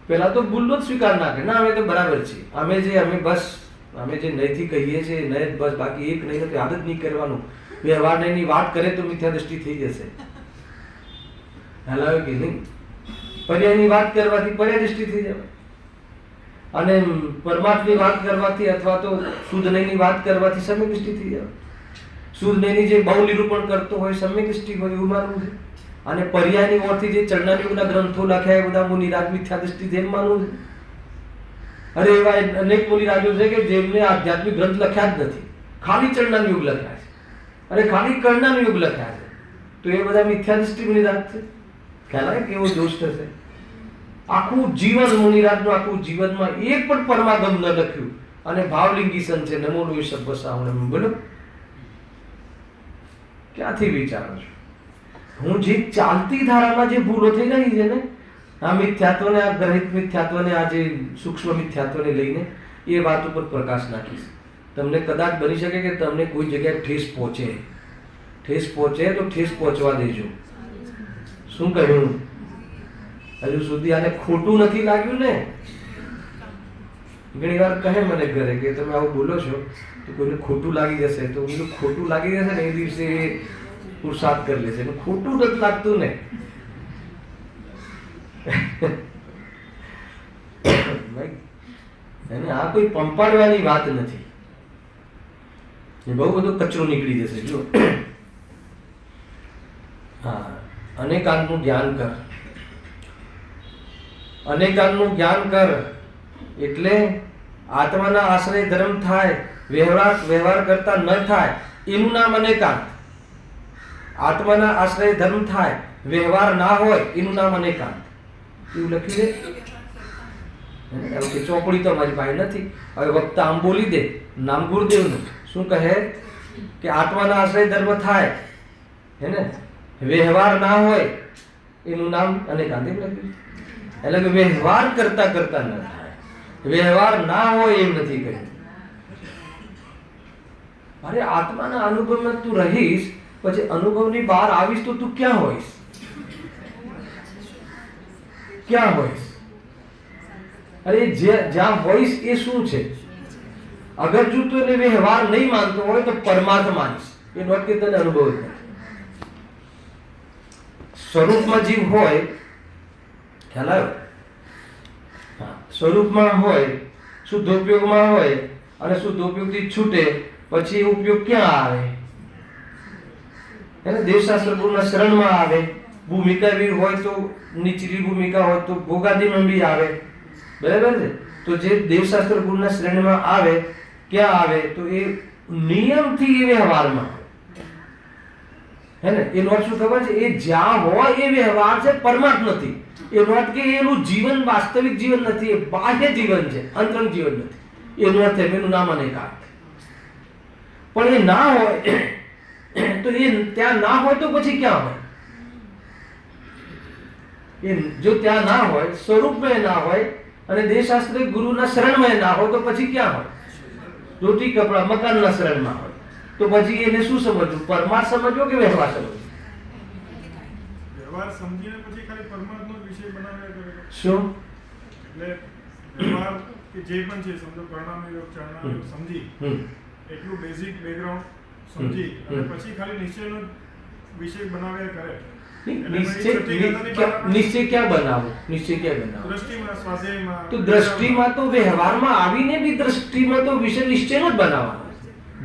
પેલા તો ભૂલનો જ સ્વીકાર ના કરે, ના અમે તો બરાબર છીએ, અમે જે નહીંથી કહીએ છીએ નહીં, બસ બાકી એક નહીં તો આદત નહીં કરવાનું. વ્યવહાર નહીં વાત કરે તો મિથ્યા દ્રષ્ટિ થઈ જશે. હલાવે કે નહીં? પર્યાયની વાત કરવાથી પર્યાય દ્રષ્ટિ થઈ જાય, અને પરમાર્થની વાત કરવાથી અથવા તો શુદ્ધ નહીંની વાત કરવાથી સમ્યક દ્રષ્ટિ થઈ જાય. શુદ્ધ નહીંની જે બહુ નિરૂપણ કરતો હોય સમ્યક દ્રષ્ટિ હોય એવું માનવું છે, અને પર્યાયની ઓરથી જે ચરણાયુગના ગ્રંથો લખ્યા એ બધા મુનિરાજ મિથ્યા દ્રષ્ટિ જેમ માનવું છે. અરે એવા અનેક મુનિરાજો છે કે જેમને આધ્યાત્મિક ગ્રંથ લખ્યા જ નથી, ખાલી ચરણાન યુગ લખ્યા છે અને ખાલી કર્ણાન યુગ લખ્યા છે, તો એ બધા મિથ્યા દ્રષ્ટિ મુનિરાજ છે. ખ્યાલ આવે કેવો દોષ થશે? આખું જીવન મુનિરાજનું આખું જીવનમાં એક પણ પરમાગમ ન લખ્યું અને ભાવલિંગી સંત છે, નમો લો શબ્દ સાવણ. બોલો ક્યાંથી વિચારો છો? હું જે ચાલતી ધારામાં જે ભૂલો થઈ રહી છે ને, આ મિથ્યાત્વને, આ ગ્રહિત મિથ્યાત્વને, આ જે સૂક્ષ્મ મિથ્યાત્વને લઈને એ વાત ઉપર પ્રકાશ નાખીશ. તમને કદાચ બની શકે કે તમને કોઈ જગ્યાએ ઠેસ પહોંચે તો ઠેસ પહોંચવા દેજો. શું કહ્યું? હજુ સુધી આને ખોટું નથી લાગ્યું ને? ઘણી વાર કહે મને ઘરે કે તમે આવું બોલો છો તો કોઈને ખોટું લાગી જશે, તો બીજું ખોટું લાગી જશે ને એ દિવસે એ પુરુષાર્થ કરી લેશે. ખોટું નથી લાગતું ને. આ કોઈ પંપાડવાની વાત નથી, બહુ બધો કચરો નીકળી જશે. જો હા, અનેકાંતનું જ્ઞાન કર. અનેકાંતનું જ્ઞાન કર એટલે આત્માના આશ્રય ધર્મ થાય, વ્યવહાર કરતા ન થાય, એનું નામ અનેકાંત. આત્માના આશ્રય ધર્મ થાય, વ્યવહાર ના હોય, એનું નામ અનેકાંત. એવું લખ્યું છે. ચોપડી તો અમારી પાસે નથી. હવે વક્તા આમ બોલી દે, નામ ગુરુદેવનું. શું કહે કે આત્માના આશ્રય ધર્મ થાય, હે ને, વ્યવહાર ના હોય, એનું નામ અનેકાંત. એમ લખ્યું. એટલે કે વ્યવહાર કરતા ન થાય, વ્યવહાર ના હોય એમ નથી કહ્યું. અરે આત્માના અનુભવમાં તું રહીશ, પછી અનુભવની બહાર આવીશ તો તું ક્યાં હોઈશ? ક્યાં હોઈશ? અરે જ્યાં હોઈશ એ શું છે? અગર જો તું એને વ્યવહાર નહીં માનતો હોય તો પરમાર્થ માનીશ, એ નોટ કે તને અનુભવ જ નથી. સ્વરૂપમાં જીવ હોય, ખ્યાલ આવ્યો? સ્વરૂપમાં હોય, શુદ્ધ ઉપયોગમાં હોય, અને શુદ્ધ ઉપયોગથી છૂટે પછી એ ઉપયોગ ક્યાં આવે? એને દેવશાસ્ત્ર ગુરુના શરણમાં આવે. ભૂમિકા એવી હોય તો નીચલી ભૂમિકા હોય તો ભોગાદીમાં બી આવે. બરાબર છે? તો જે દેવશાસ્ત્ર ગુરુના શરણમાં આવે ક્યાં આવે? તો એ નિયમથી એ વ્યવહારમાં, હે ને? એનો અર્થ શું ખબર છે? એ જ્યાં હોય એ વ્યવહાર છે, પરમાર્થ નથી. એનો અર્થ કે એનું જીવન વાસ્તવિક જીવન નથી, એ બાહ્ય જીવન છે, અંતરંગ જીવન નથી. એનો અર્થ એનું નામ અનેક અર્થ. પણ એ ના હોય તો એ ત્યાં ના હોય તો પછી ક્યાં હોય? એ જો ત્યાં ના હોય, સ્વરૂપમાં ના હોય, અને દેવશાસ્ત્રી ગુરુના શરણમાં ના હોય તો પછી ક્યાં હોય? રોટી કપડા મકાનના શરણમાં હોય તો પછી એને શું સમજવું? પરમાર્થ સમજવો કે વ્યવહાર સમજવો? વ્યવહાર સમજીને પછી ખાલી પરમાર્થનો વિષય બનાવ્યા કરે. શું? એટલે વ્યવહાર કે જે પણ છે, સમજો પ્રણામ યોગ, ચરણામ યોગ સમજી, એટલું બેઝિક બેકગ્રાઉન્ડ સમજી અને પછી ખાલી નિશ્ચયનો વિષય બનાવ્યા કરે. નિશ્ચય ક્યાં બનાવો? નિશ્ચય ક્યાં બનાવો? દ્રષ્ટિમાં, સ્વાધ્યાયમાં. તો દ્રષ્ટિમાં તો વ્યવહારમાં આવીને બી દ્રષ્ટિમાં તો વિષય નિશ્ચયનો જ બનાવવાનો.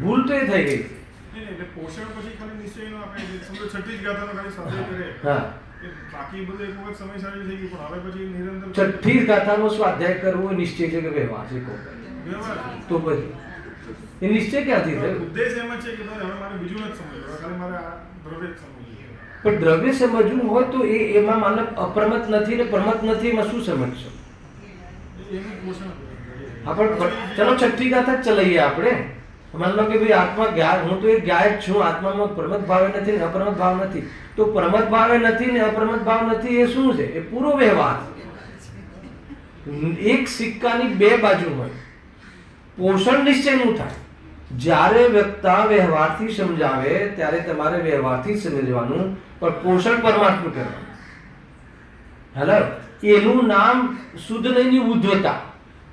ભૂલ તો એ થઈ ગઈ. એટલે પોષણ પછી ખાલી નિશ્ચયનો આપણે સમજો છઠ્ઠી જ ગાથાનો ખાલી સ્વાધ્યાય કરે. હા, બાકી બધું એક વખત સમય સારી થઈ ગયું, પણ હવે પછી નિરંતર છઠ્ઠી ગાથાનો સ્વાધ્યાય કરવો એ નિશ્ચય છે કે વ્યવહાર છે? વ્યવહાર તો પછી એ નિશ્ચય ક્યાંથી થયો? ઉદ્દેશ એમ જ છે કે હવે મારે બીજું નથી સમજવું, ખાલી મારે આ દ્રવ્ય જ સમજવું. પણ દ્રવ્ય સમજવું હોય તો એમાં માનવ અપ્રમત નથી ને પ્રમત નથી, એમાં શું સમજશો? હા, પણ ચલો છઠ્ઠી ગાથા ચલાવીએ આપણે. માન લો કે ભાઈ આત્મા જ્ઞાન, હું તો એ જ્ઞાન જ છું, આત્મામાં પ્રમત ભાવે નથી ને અપ્રમત ભાવ નથી. તો પ્રમત ભાવે નથી ને અપ્રમત ભાવ નથી એ શું છે? એ પૂરો વ્યવહાર. એક સિક્કાની બે બાજુ હોય. પોષણ નિશ્ચયનું થાય. જ્યારે વક્તા વ્યવહારથી સમજાવે ત્યારે તમારે વ્યવહારથી સમજવાનું, પણ પોષણ પરમાર્થનું કરવાનું. હેલો, એનું નામ શુદ્ધ નહીંની ઉદ્ધવતા.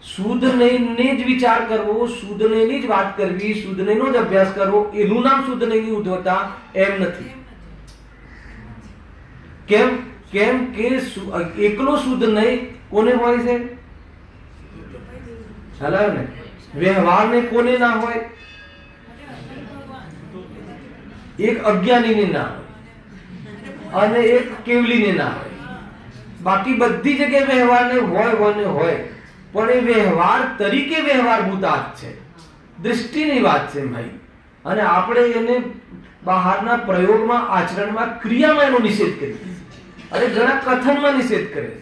શુદ્ધ નહીંને જ વિચાર કરવો, શુદ્ધ નહીંની જ વાત કરવી, શુદ્ધ નહીંનો જ અભ્યાસ કરવો, એનું નામ શુદ્ધ નહીંની ઉદ્ધવતા એમ નથી. કેમ? કેમ કે એકલો શુદ્ધ નહીં કોને હોય છે? હેલો ને, વ્યવહારને કોને ના હોય? એક અજ્ઞાનીને ના હોય અને એક કેવલીને ના હોય. બાકી બધી જગ્યાએ વ્યવહારને હોય. પણ એ વ્યવહાર તરીકે વ્યવહારભૂતાર્થ છે, દૃષ્ટિની વાત છે ભાઈ. અને આપણે એને બહારના પ્રયોગમાં, આચરણમાં, ક્રિયામાં એનો નિષેધ કરીએ. અરે ઘણા કથનમાં નિષેધ કરે છે.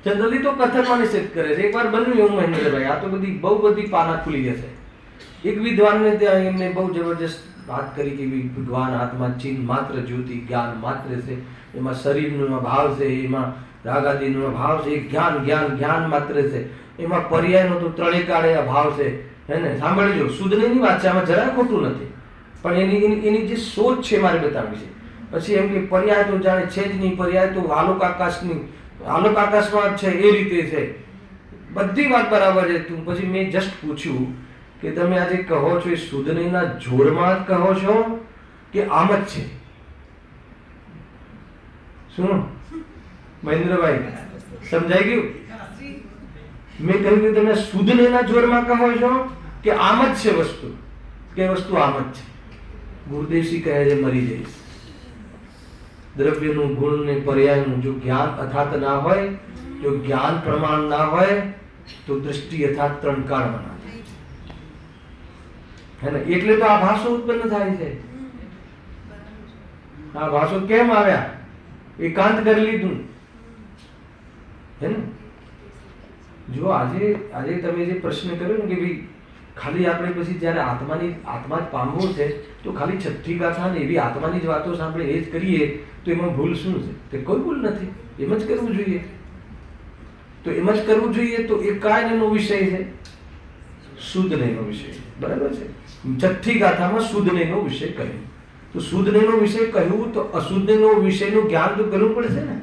જનરલી તો કથનમાં નિષેધ કરે છે. એકવાર બન્યું એવું મહેન્દ્રભાઈ, આ તો બહુ બધી પાના ખુલી જશે. એક વિદ્વાનને ત્યાં એમને બહુ જબરજસ્ત વાત કરી કે ભગવાન આત્મા ચિન્હ માત્ર જ્યોતિ જ્ઞાન માત્ર છે, એમાં શરીરનો ભાવ છે, એમાં રાગાદીનો ભાવ છે, જ્ઞાન જ્ઞાન જ્ઞાન માત્ર છે, એમાં પર્યાયનો તો ત્રણેય કાળે ભાવ છે. હે ને? સાંભળજો, શુદ્ધની વાત છે, આમાં જરાય ખોટું નથી. પણ એની જે શોધ છે મારે બતાવી છે. પછી એમ કે પર્યાય તો જાણે છે જ નહીં, પર્યાય તો આલોક આકાશની, આલોક આકાશમાં જ છે, એ રીતે છે. બધી વાત બરાબર છે. પછી મેં જસ્ટ પૂછ્યું કે તમે આજે કહો છો એ શુદ્ધ નહીંના જોરમાં જ કહો છો કે આમ જ છે? શું મહેન્દ્રભાઈ, સમજાઈ ગયું? મેં કહ્યું કે તમે શુદ્ધ નહીંના જોરમાં કહો છો કે આમ જ છે વસ્તુ, કે વસ્તુ આમ જ છે? ગુરુદેવજી કહે છે મરી જઈશ. દ્રવ્યનું, ગુણ ને પર્યાયનું જો જ્ઞાન અથાત ના હોય, જો જ્ઞાન પ્રમાણ ના હોય તો દૃષ્ટિ યથાર્થ ત્રણ કાળમાં ના થાય. હે ને? એટલે તો આ ભાષો ઉત્પન્ન થાય છે. આ ભાષો કેમ આવ્યા? એકાંત કરી લીધું. હે ને? જો આજે તમે જે પ્રશ્ન કર્યો ને કે ભાઈ ખાલી આપણે પછી જ્યારે આત્મા જ પામવું છે તો ખાલી છઠ્ઠી ગાથા ને એવી આત્માની જ વાતો સાંભળે એ જ કરીએ તો એમાં ભૂલ શું છે? કે કોઈ ભૂલ નથી. એમ જ કરવું જોઈએ. તો એમ જ કરવું જોઈએ. તો એ કાયનો વિષય છે. શુદ્ધ નહીંનો વિષય, બરાબર છે. છઠ્ઠી ગાથામાં શુદ્ધ નહીંનો વિષય કહ્યું. તો શુદ્ધ નહીંનો વિષય કહ્યું તો અશુદ્ધ નહીંનો વિષયનું જ્ઞાન તો કરવું પડશે ને.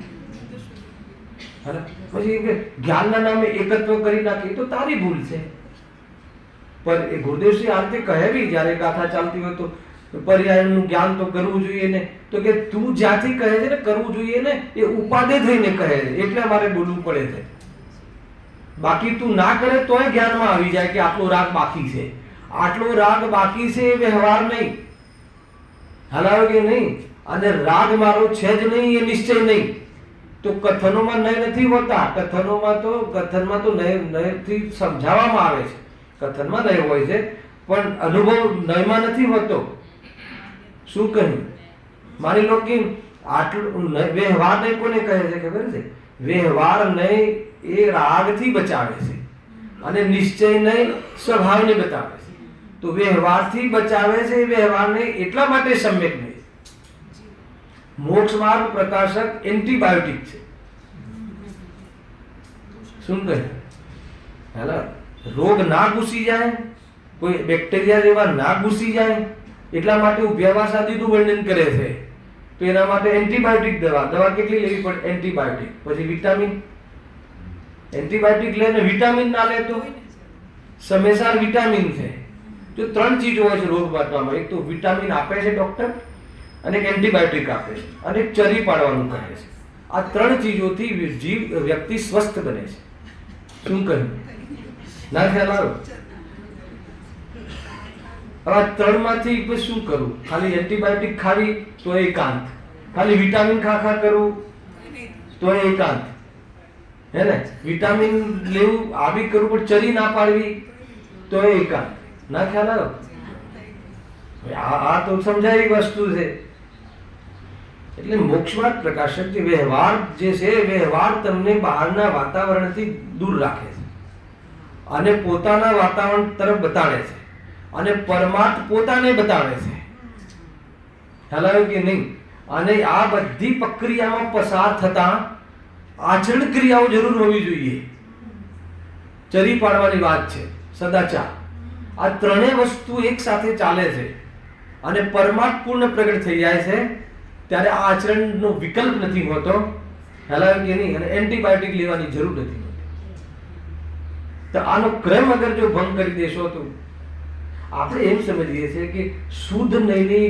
પછી જ્ઞાનના નામે એકત્વ કરી નાખી તો તારી ભૂલ છે. પણ એ ગુરુદેવશ્રી આ રીતે કહેવી જ્યારે ગાથા ચાલતી હોય તો પર્યાયનું જ્ઞાન તો કરવું જોઈએ ને. તો કે તું જ્યાંથી કહે છે ને કરવું જોઈએ ને એ ઉપાદે થઈને કહે છે એટલે અમારે બોલવું પડે છે. બાકી તું ના કરે તોય જ્ઞાનમાં આવી જાય કે આટલો રાગ બાકી છે, આટલો રાગ બાકી છે એ વ્યવહાર નહીં, હલાવે કે નહીં. અને રાગ મારો છે જ નહીં એ નિશ્ચય નહીં. તો કથનોમાં નય નથી હોતા. કથનમાં તો નયથી સમજાવવામાં આવે છે. કથનમાં નય હોય છે પણ અનુભવ નયમાં નથી હોતો. શું કહ્યું? માની લો કે આટલું વ્યવહાર નય કોને કહે છે ખબર છે? વ્યવહાર નય એ રાગથી બચાવે છે અને નિશ્ચય નય સ્વભાવને બતાવે છે. તો વ્યવહારથી બચાવે છે એ વ્યવહારને એટલા માટે સમ્યક નહીં. મોક્ષ માર્ગ પ્રકાશક એન્ટીબાયોટિક છે. શું કહે? હેલો, રોગ ના ઘૂસી જાય, કોઈ બેક્ટેરિયા જેવા ના ઘૂસી જાય એટલા માટે ઉભ્યાવાસ આદિનું વર્ણન કરે છે. તો એના માટે એન્ટીબાયોટિક દવા કેટલી લેવી પડે? એન્ટીબાયોટિક. પછી વિટામિન. એન્ટીબાયોટિક લે ને વિટામિન ના લે તો સમયસર વિટામિન છે. તો ત્રણ ચીજો હોય છે રોગ બાટવામાં. એક તો વિટામિન આપે છે ડોક્ટર, અને એક એન્ટીબાયોટિક આપે છે, અને એક ચરી પાડવાનું કહે છે. આ ત્રણ ચીજોથી વ્યક્તિ સ્વસ્થ બને છે. શું કહ્યું? ના ખ્યાલ આવ્યો? હવે ત્રણમાંથી શું કરું? ખાલી એન્ટીબાયોટિક ખાવી તો એકાંત, ખાલી વિટામિન ખા કરવું તો એકાંત, હે ને? વિટામિન લેવું આવી કરવું પણ ચરી ના પાડવી તો એકાંત. ના ખ્યાલ આવ્યો? આ તો સમજાય વસ્તુ છે. એટલે મોક્ષમાર્ગ પ્રકાશક જે વ્યવહાર જે છે વ્યવહાર તમને બહારના વાતાવરણથી દૂર રાખે છે અને પોતાના વાતાવરણ તરફ બતાડે છે અને પરમાર્થ પોતાને બતાવે છે. ખ્યાલ આવ્યો કે નહીં? અને આ બધી પ્રક્રિયામાં પસાર થતા આચરણ ક્રિયાઓ જરૂર હોવી જોઈએ. ચરી પાડવાની વાત છે, સદાચાર. આ ત્રણેય વસ્તુ એક સાથે ચાલે છે અને પરમાર્થ પૂર્ણ પ્રગટ થઈ જાય છે ત્યારે આ આચરણનો વિકલ્પ નથી હોતો. ખ્યાલ કે નહીં? અને એન્ટીબાયોટિક લેવાની જરૂર નથી હોતી. તો આનો ક્રમ અગર જો ભંગ કરી દેશો તો આપણે એમ સમજીએ છીએ કે શુદ્ધ નયની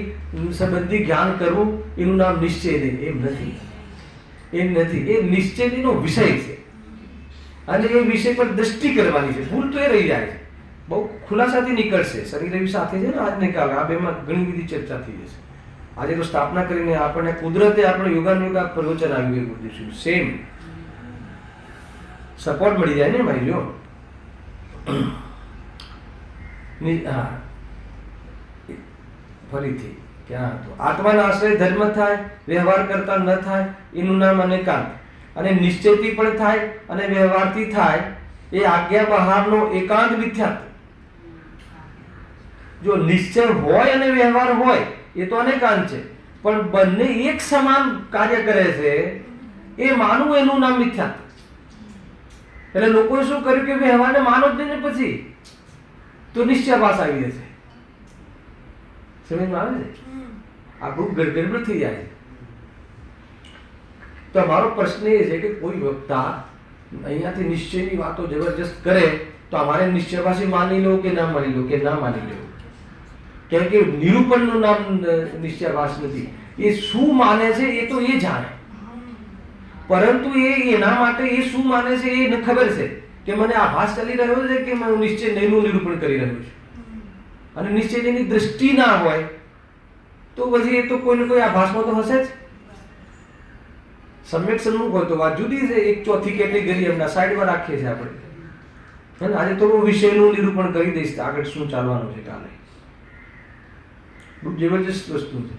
સંબંધી જ્ઞાન કરવું એનું નામ નિશ્ચય નહીં. એમ નથી, એમ નથી. એ નિશ્ચયનો વિષય છે અને એ વિષય પર દ્રષ્ટિ કરવાની છે. ભૂલ તો એ રહી જાય છે, બહુ ખુલાસાથી નીકળશે. શનિ રવિ સાથે છે ને આજને કાલે આ બેમાં ઘણી બધી ચર્ચા થઈ જશે. આજે તો સ્થાપના કરીને આપણને કુદરતે આપણે યોગા પ્રવચન આવી ગયું બધું સેમ સપોર્ટ મળી જાય ને ભાઈ. જો ફરીથી ક્યાં હતો? આત્માના આશ્રય ધર્મ થાય, વ્યવહાર કરતા ન થાય એનું નામ અનેકાંત. અને નિશ્ચયથી પણ થાય અને વ્યવહારથી થાય એ આજ્ઞા બહારનો એકાંત મિથ્યાત્વ. જો નિશ્ચય હોય અને વ્યવહાર હોય એ તો અનેકાંત છે, પણ બંને એક સમાન કાર્ય કરે છે એ માનવું એનું નામ મિથ્યાત્વ. એટલે લોકોએ શું કર્યું કે વ્યવહારને માનો જ નહીં, પછી તો નિશ્ચયવાસ આવી જશે. સમજમાં આવે છે? આખું ગડબડ થઈ જાય છે. તો મારો પ્રશ્ન એ છે કે કોઈ વક્તા અહીંયાથી નિશ્ચયની વાતો જબરજસ્ત કરે તો અમારે નિશ્ચયવાસી માની લો કે ના માની લો કે ના માની લો. કેમ કે નિરૂપણનું નામ નિશ્ચયવાસ નથી. એ શું માને છે એ તો એ જાણે, પરંતુ એ એના માટે એ શું માને છે એ ખબર છે કે મને આભાસ ચાલી રહ્યો છે કે હું નિશ્ચય નહીંનું નિરૂપણ કરી રહ્યો છું. અને નિશ્ચયની દ્રષ્ટિ ના હોય તો પછી એ તો કોઈને કોઈ આભાસમાં તો હશે જ. સમ્યક સન્મુખ હોય તો વાત જુદી છે. એક ચોથી કેટેગરી એમના સાઈડમાં રાખીએ છીએ આપણે. આજે તો હું વિષયનું નિરૂપણ કરી દઈશ આગળ શું ચાલવાનું છે કાલે. બહુ જબરજસ્ત વસ્તુ છે.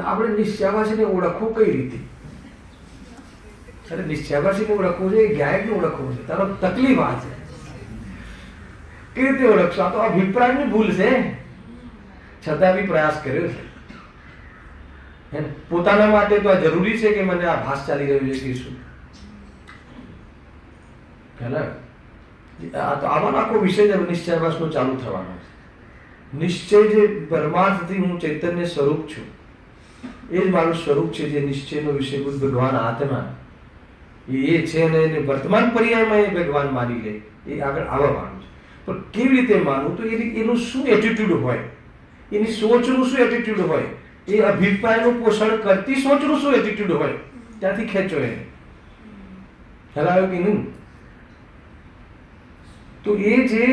આપણે નિશ્ચયવાસીને ઓળખવું કઈ રીતે? અરે નિશ્ચયવાસીને ઓળખવું છે એ ગાયકને ઓળખવું છે. તારો તકલીફ આ છે કેવી રીતે ઓળખશો? આ તો અભિપ્રાયની ભૂલ છે, છતાં બી પ્રયાસ કર્યો છે. પોતાના માટે તો આ જરૂરી છે કે મને આ ભાસ ચાલી રહ્યું છે કે શું? આવાનો આખો વિષય જ નિશ્ચયાભાસનો ચાલુ થવાનો છે. નિશ્ચય જે પરમાર્થથી હું ચૈતન્ય સ્વરૂપ છું, એ જ મારું સ્વરૂપ છે. જે નિશ્ચયનો વિષયભૂત ભગવાન આત્મા એ છે, અને એને વર્તમાન પર્યાયમાં એ ભગવાન માની લે, એ આગળ આવવાનું છે. પણ કેવી રીતે માનવું? તો એનું શું એટીટ્યુડ હોય, એની સોચનું શું એટીટ્યુડ હોય, એ અભિપ્રાયનું પોષણ કરતી સોચનું શું એટીટ્યુડ હોય, ત્યાંથી ખેંચો એને. ખ્યાલ આવ્યો કે નહીં? તો એ જે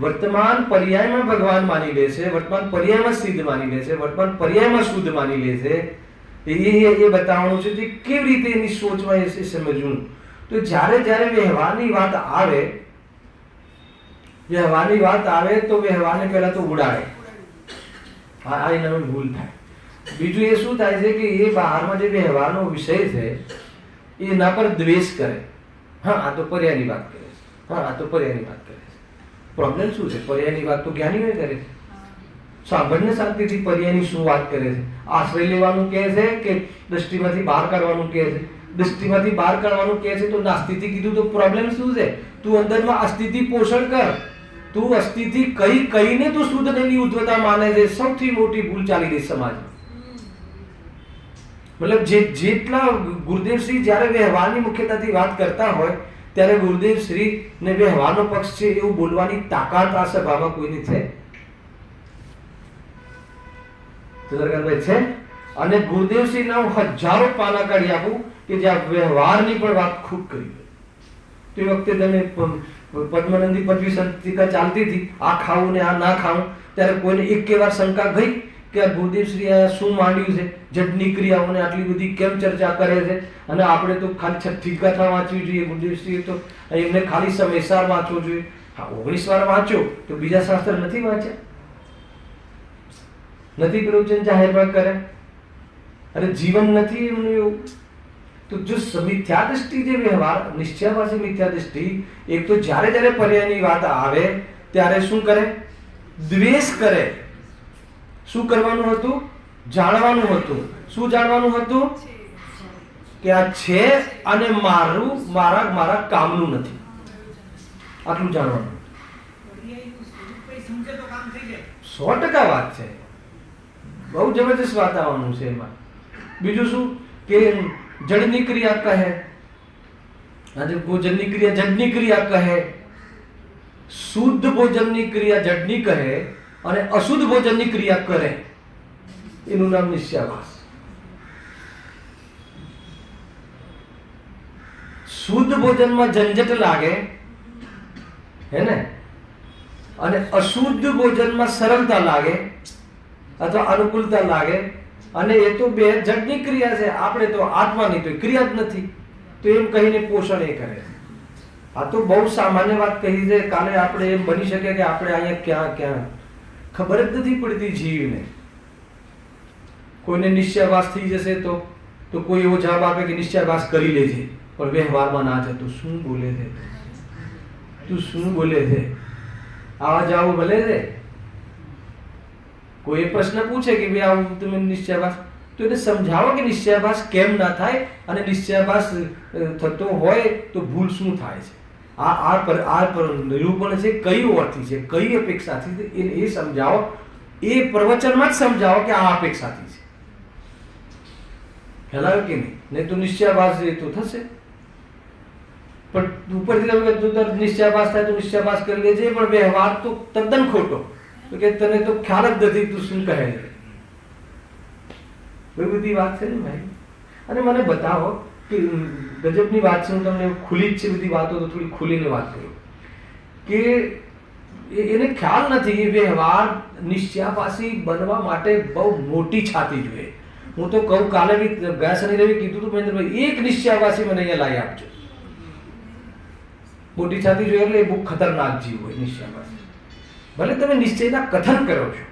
વર્તમાન પર્યાયમાં ભગવાન માની લે છે, વર્તમાન પર્યાયમાં સિદ્ધ માની લે છે, વર્તમાન પર્યાયમાં શુદ્ધ માની લે છે, એ બતાવવાનું છે. કે કેવી રીતે એની સોચમાં એ સમજવું. તો જ્યારે જ્યારે વ્યવહારની વાત આવે તો વ્યવહારને પહેલા તો ઉડાડે. આ એના ભૂલ થાય. બીજું એ શું થાય છે કે એ બહારમાં જે વ્યવહારનો વિષય છે એના પર દ્વેષ કરે. હા, આ તો પર્યાયની વાત કરે છે, હા, આ તો પર્યાયની વાત કરે છે. પ્રોબ્લેમ શું છે? પર્યાયની વાત તો જ્ઞાનીઓ કરે છે. સાંભળને શાંતિથી પર્યાયની શું વાત કરે છે. આશ્રય લેવાનું કહે છે કે દૃષ્ટિમાંથી બહાર કાઢવાનું કહે છે? દૃષ્ટિમાંથી બહાર કાઢવાનું કહે છે તો નાસ્તિથી કીધું તો પ્રોબ્લેમ શું છે? તું અંદરમાં અસ્થિતિ પોષણ કર. તું અસ્થિતિ કહીને તું શુદ્ધ એની ઉદ્ધવતા માને છે. સૌથી મોટી ભૂલ ચાલી રહી સમાજમાં. મતલબ જેટલા ગુરુદેવશ્રી જ્યારે વ્યવહારની મુખ્યતાથી વાત કરતા હોય ત્યારે ગુરુદેવશ્રી ને વ્યવહારનો પક્ષ છે એવું બોલવાની તાકાત આ સભામાં કોઈની છે? છે? અને ગુરુદેવશ્રીના હું હજારો પાના કાઢી આપું કે જ્યાં વ્યવહારની પણ વાત ખૂબ કરી. તો એ વખતે તમે પદ્માનંદી પદવી સંતિકા ચાલતી હતી, આ ખાવું ને આ ના ખાવું, ત્યારે કોઈને એક વાર શંકા ગઈ કે આ ગુરુદેવશ્રી આ શું માંડ્યું છે? જડની ક્રિયાઓને આટલી બધી કેમ ચર્ચા કરે છે? અને આપણે તો ખાલી 36 ગાથા વાંચવી જોઈએ, ગુરુદેવશ્રીએ તો એમને ખાલી સમયસાર વાંચવો જોઈએ. હા, 19 વાર વાંચ્યો તો બીજા શાસ્ત્ર નથી વાંચ્યા? નથી પ્રવચન જાહેરમાં કરે? અરે જીવન નથી એમનું એવું. તો જો મિથ્યા દૃષ્ટિ જે વ્યવહાર નિશ્ચયાભાસી મિથ્યા દૃષ્ટિ, એક તો જ્યારે જ્યારે પર્યાયની વાત આવે ત્યારે શું કરે? દ્વેષ કરે. શું કરવાનું હતું? જાણવાનું હતું. શું જાણવાનું હતું? કે આ છે અને મારા કામનું નથી. આટલું જાણવાનું. 100% વાત છે. બહુ જબરદસ્ત વાત આવવાનું છે એમાં. બીજું શું કે જડની ક્રિયા કહે, આજે ભોજનની ક્રિયા જડની ક્રિયા કહે, શુદ્ધ ભોજનની ક્રિયા જડની કહે અને અશુદ્ધ ભોજનની ક્રિયા કરે, એનું નામ નિશ્ચયાભાસ. શુદ્ધ ભોજનમાં ઝંઝટ લાગે હે ને, અને અશુદ્ધ ભોજનમાં સરળતા લાગે અથવા અનુકૂળતા લાગે, અને એ તો બે જડની ક્રિયા છે. આપણે તો આત્માની તો ક્રિયા જ નથી, તો એમ કહીને પોષણ એ કરે. આ તો બહુ સામાન્ય વાત કહી છે. કાલે આપણે એમ બની શકે કે આપણે અહીંયા ક્યાં ખબર જ નથી પડતી જીવને. કોઈને નિશ્ચયાભાસ થઈ જશે તો કોઈ એવો જવાબ આપે કે નિશ્ચયાભાસ કરી લેજે, પણ વ્યવહારમાં ના છે. તું શું બોલે છે? તું શું બોલે છે? આવા જાવ ભલે છે. કોઈ પ્રશ્ન પૂછે કે ભાઈ આવું તમે નિશ્ચયાભાસ, તો એને સમજાવો કે નિશ્ચયાભાસ કેમ ના થાય, અને નિશ્ચયાભાસ થતો હોય તો ભૂલ શું થાય છે. આ નિરૂપણ છે, કઈ અર્થથી છે, કઈ અપેક્ષાથી છે, એ સમજાવો. એ પ્રવચનમાં જ સમજાવો કે આ અપેક્ષાથી છે. ખ્યાલ કે નહીં તો નિશ્ચયાભાસ એ તો થશે. પણ ઉપરથી તમે નિશ્ચયાભાસ થાય તો નિશ્ચયાભાસ કરી લેજે, પણ વ્યવહાર તો તદ્દન ખોટો. તો કે તને તો ખ્યાલ જ નથી તું શું કહે છે. એવી બધી વાત છે ને ભાઈ. અને મને બતાવો કે ગજબની વાત છે. હું તમને ખુલ્લી જ છે બધી વાતો, તો થોડી ખુલીને વાત કરું કે એને ખ્યાલ નથી. એ વ્યવહાર નિશ્ચયાભાસી બનવા માટે બહુ મોટી છાતી જોઈએ. હું તો કહું, કાલે બી ગયા શનિ રવિ કીધું હતું મહેન્દ્રભાઈ, એક નિશ્ચયાભાસી મને અહીંયા લાવી આપજો. મોટી છાતી જોઈએ એટલે એ બહુ ખતરનાક જીવ હોય નિશ્ચયાભાસી. ભલે તમે નિશ્ચયના કથન કરો છો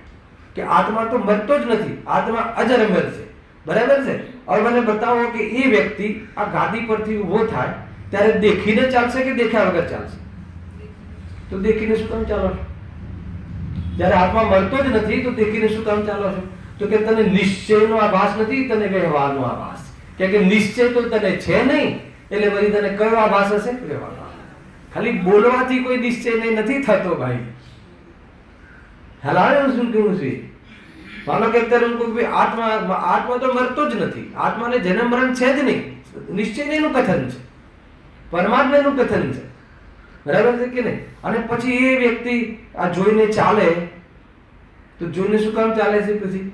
કે આત્મા તો મરતો જ નથી, આત્મા અજર અમર છે, બરાબર છે. હવે મને બતાવો કે એ વ્યક્તિ આ ગાદી પરથી ઊભો થાય ત્યારે દેખીને ચાલશે કે દેખ્યા વગર ચાલશે? તો દેખીને શું કામ ચાલો છો? જ્યારે આત્મા મરતો જ નથી તો દેખીને શું કામ ચાલો છો? તો કે તને નિશ્ચયનો આભાસ નથી, તને વ્યવહારનો આભાસ. કે નિશ્ચય તો તને છે નહીં, એટલે વળી તને કયો આભાસ હશે? વ્યવહારનો. ખાલી બોલવાથી કોઈ નિશ્ચય નથી થતો ભાઈ. હાલ શું કેવું છે? માનો કે અત્યારે હું કહું આત્મા તો મરતો જ નથી, આત્માને જન્મ મરણ છે જ નહીં, નિશ્ચય એનું કથન છે, પરમાત્માનું કથન છે, બરાબર છે કે નહીં? અને પછી એ વ્યક્તિ આ જોઈને ચાલે તો જોઈને શું કામ ચાલે છે? પછી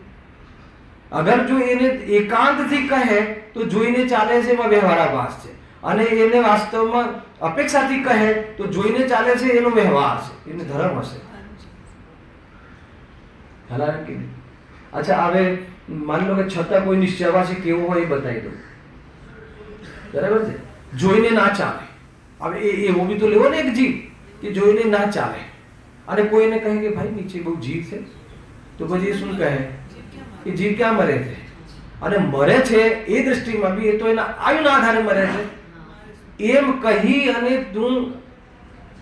અગર જો એને એકાંતથી કહે તો જોઈને ચાલે છે એમાં વ્યવહારાભાસ છે, અને એને વાસ્તવમાં અપેક્ષાથી કહે તો જોઈને ચાલે છે એનો વ્યવહાર છે, એને ધર્મ હશે. હાલ કે નહીં? અચ્છા, હવે માની લો કે છતાં કોઈ નિશ્ચયવાસી કેવો હોય એ બતાવી દઉં, બરાબર છે? જોઈને ના ચાલે. હવે એવો બી તો લેવો ને એક જીવ કે જોઈને ના ચાલે, અને કોઈને કહે કે ભાઈ નીચે બહુ જીવ છે, તો પછી એ શું કહે કે જીવ ક્યાં મરે છે? અને મરે છે એ દ્રષ્ટિમાં બી એ તો એના આયુના આધારે મરે છે એમ કહી અને તું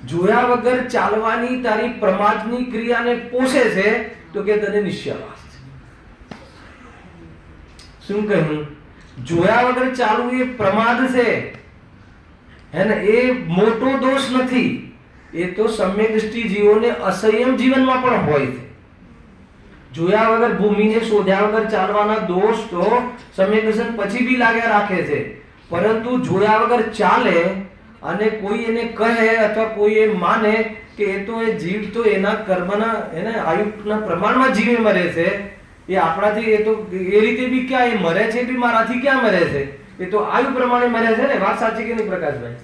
જોયા વગર ચાલવાની તારી પ્રમાદની ક્રિયાને પોષે છે તો કે તને નિશ્ચયવાસ છે. શું કહ્યું? જોયા વગર ચાલવું એ પ્રમાદ છે, હે ને? એ મોટો દોષ નથી, એ તો સમ્યક દૃષ્ટિ જીવોને અસંયમ જીવનમાં પણ હોય છે. જોયા વગર ભૂમિને શોધ્યા વગર ચાલવાના દોષ તો સમ્યક દર્શન પછી બી લાગ્યા રાખે છે, પરંતુ જોયા વગર ચાલે અને કોઈ એને કહે અથવા કોઈ એ માને કે એ તો એ જીવ તો એના કર્મના એને આયુના પ્રમાણમાં જીવે મરે છે, એ આપણાથી એ તો એ રીતે બી ક્યાં એ મરે છે બી મારાથી ક્યાં મરે છે? એ તો આયુ પ્રમાણે મરે છે ને. વાત સાચી કે નહીં પ્રકાશભાઈ?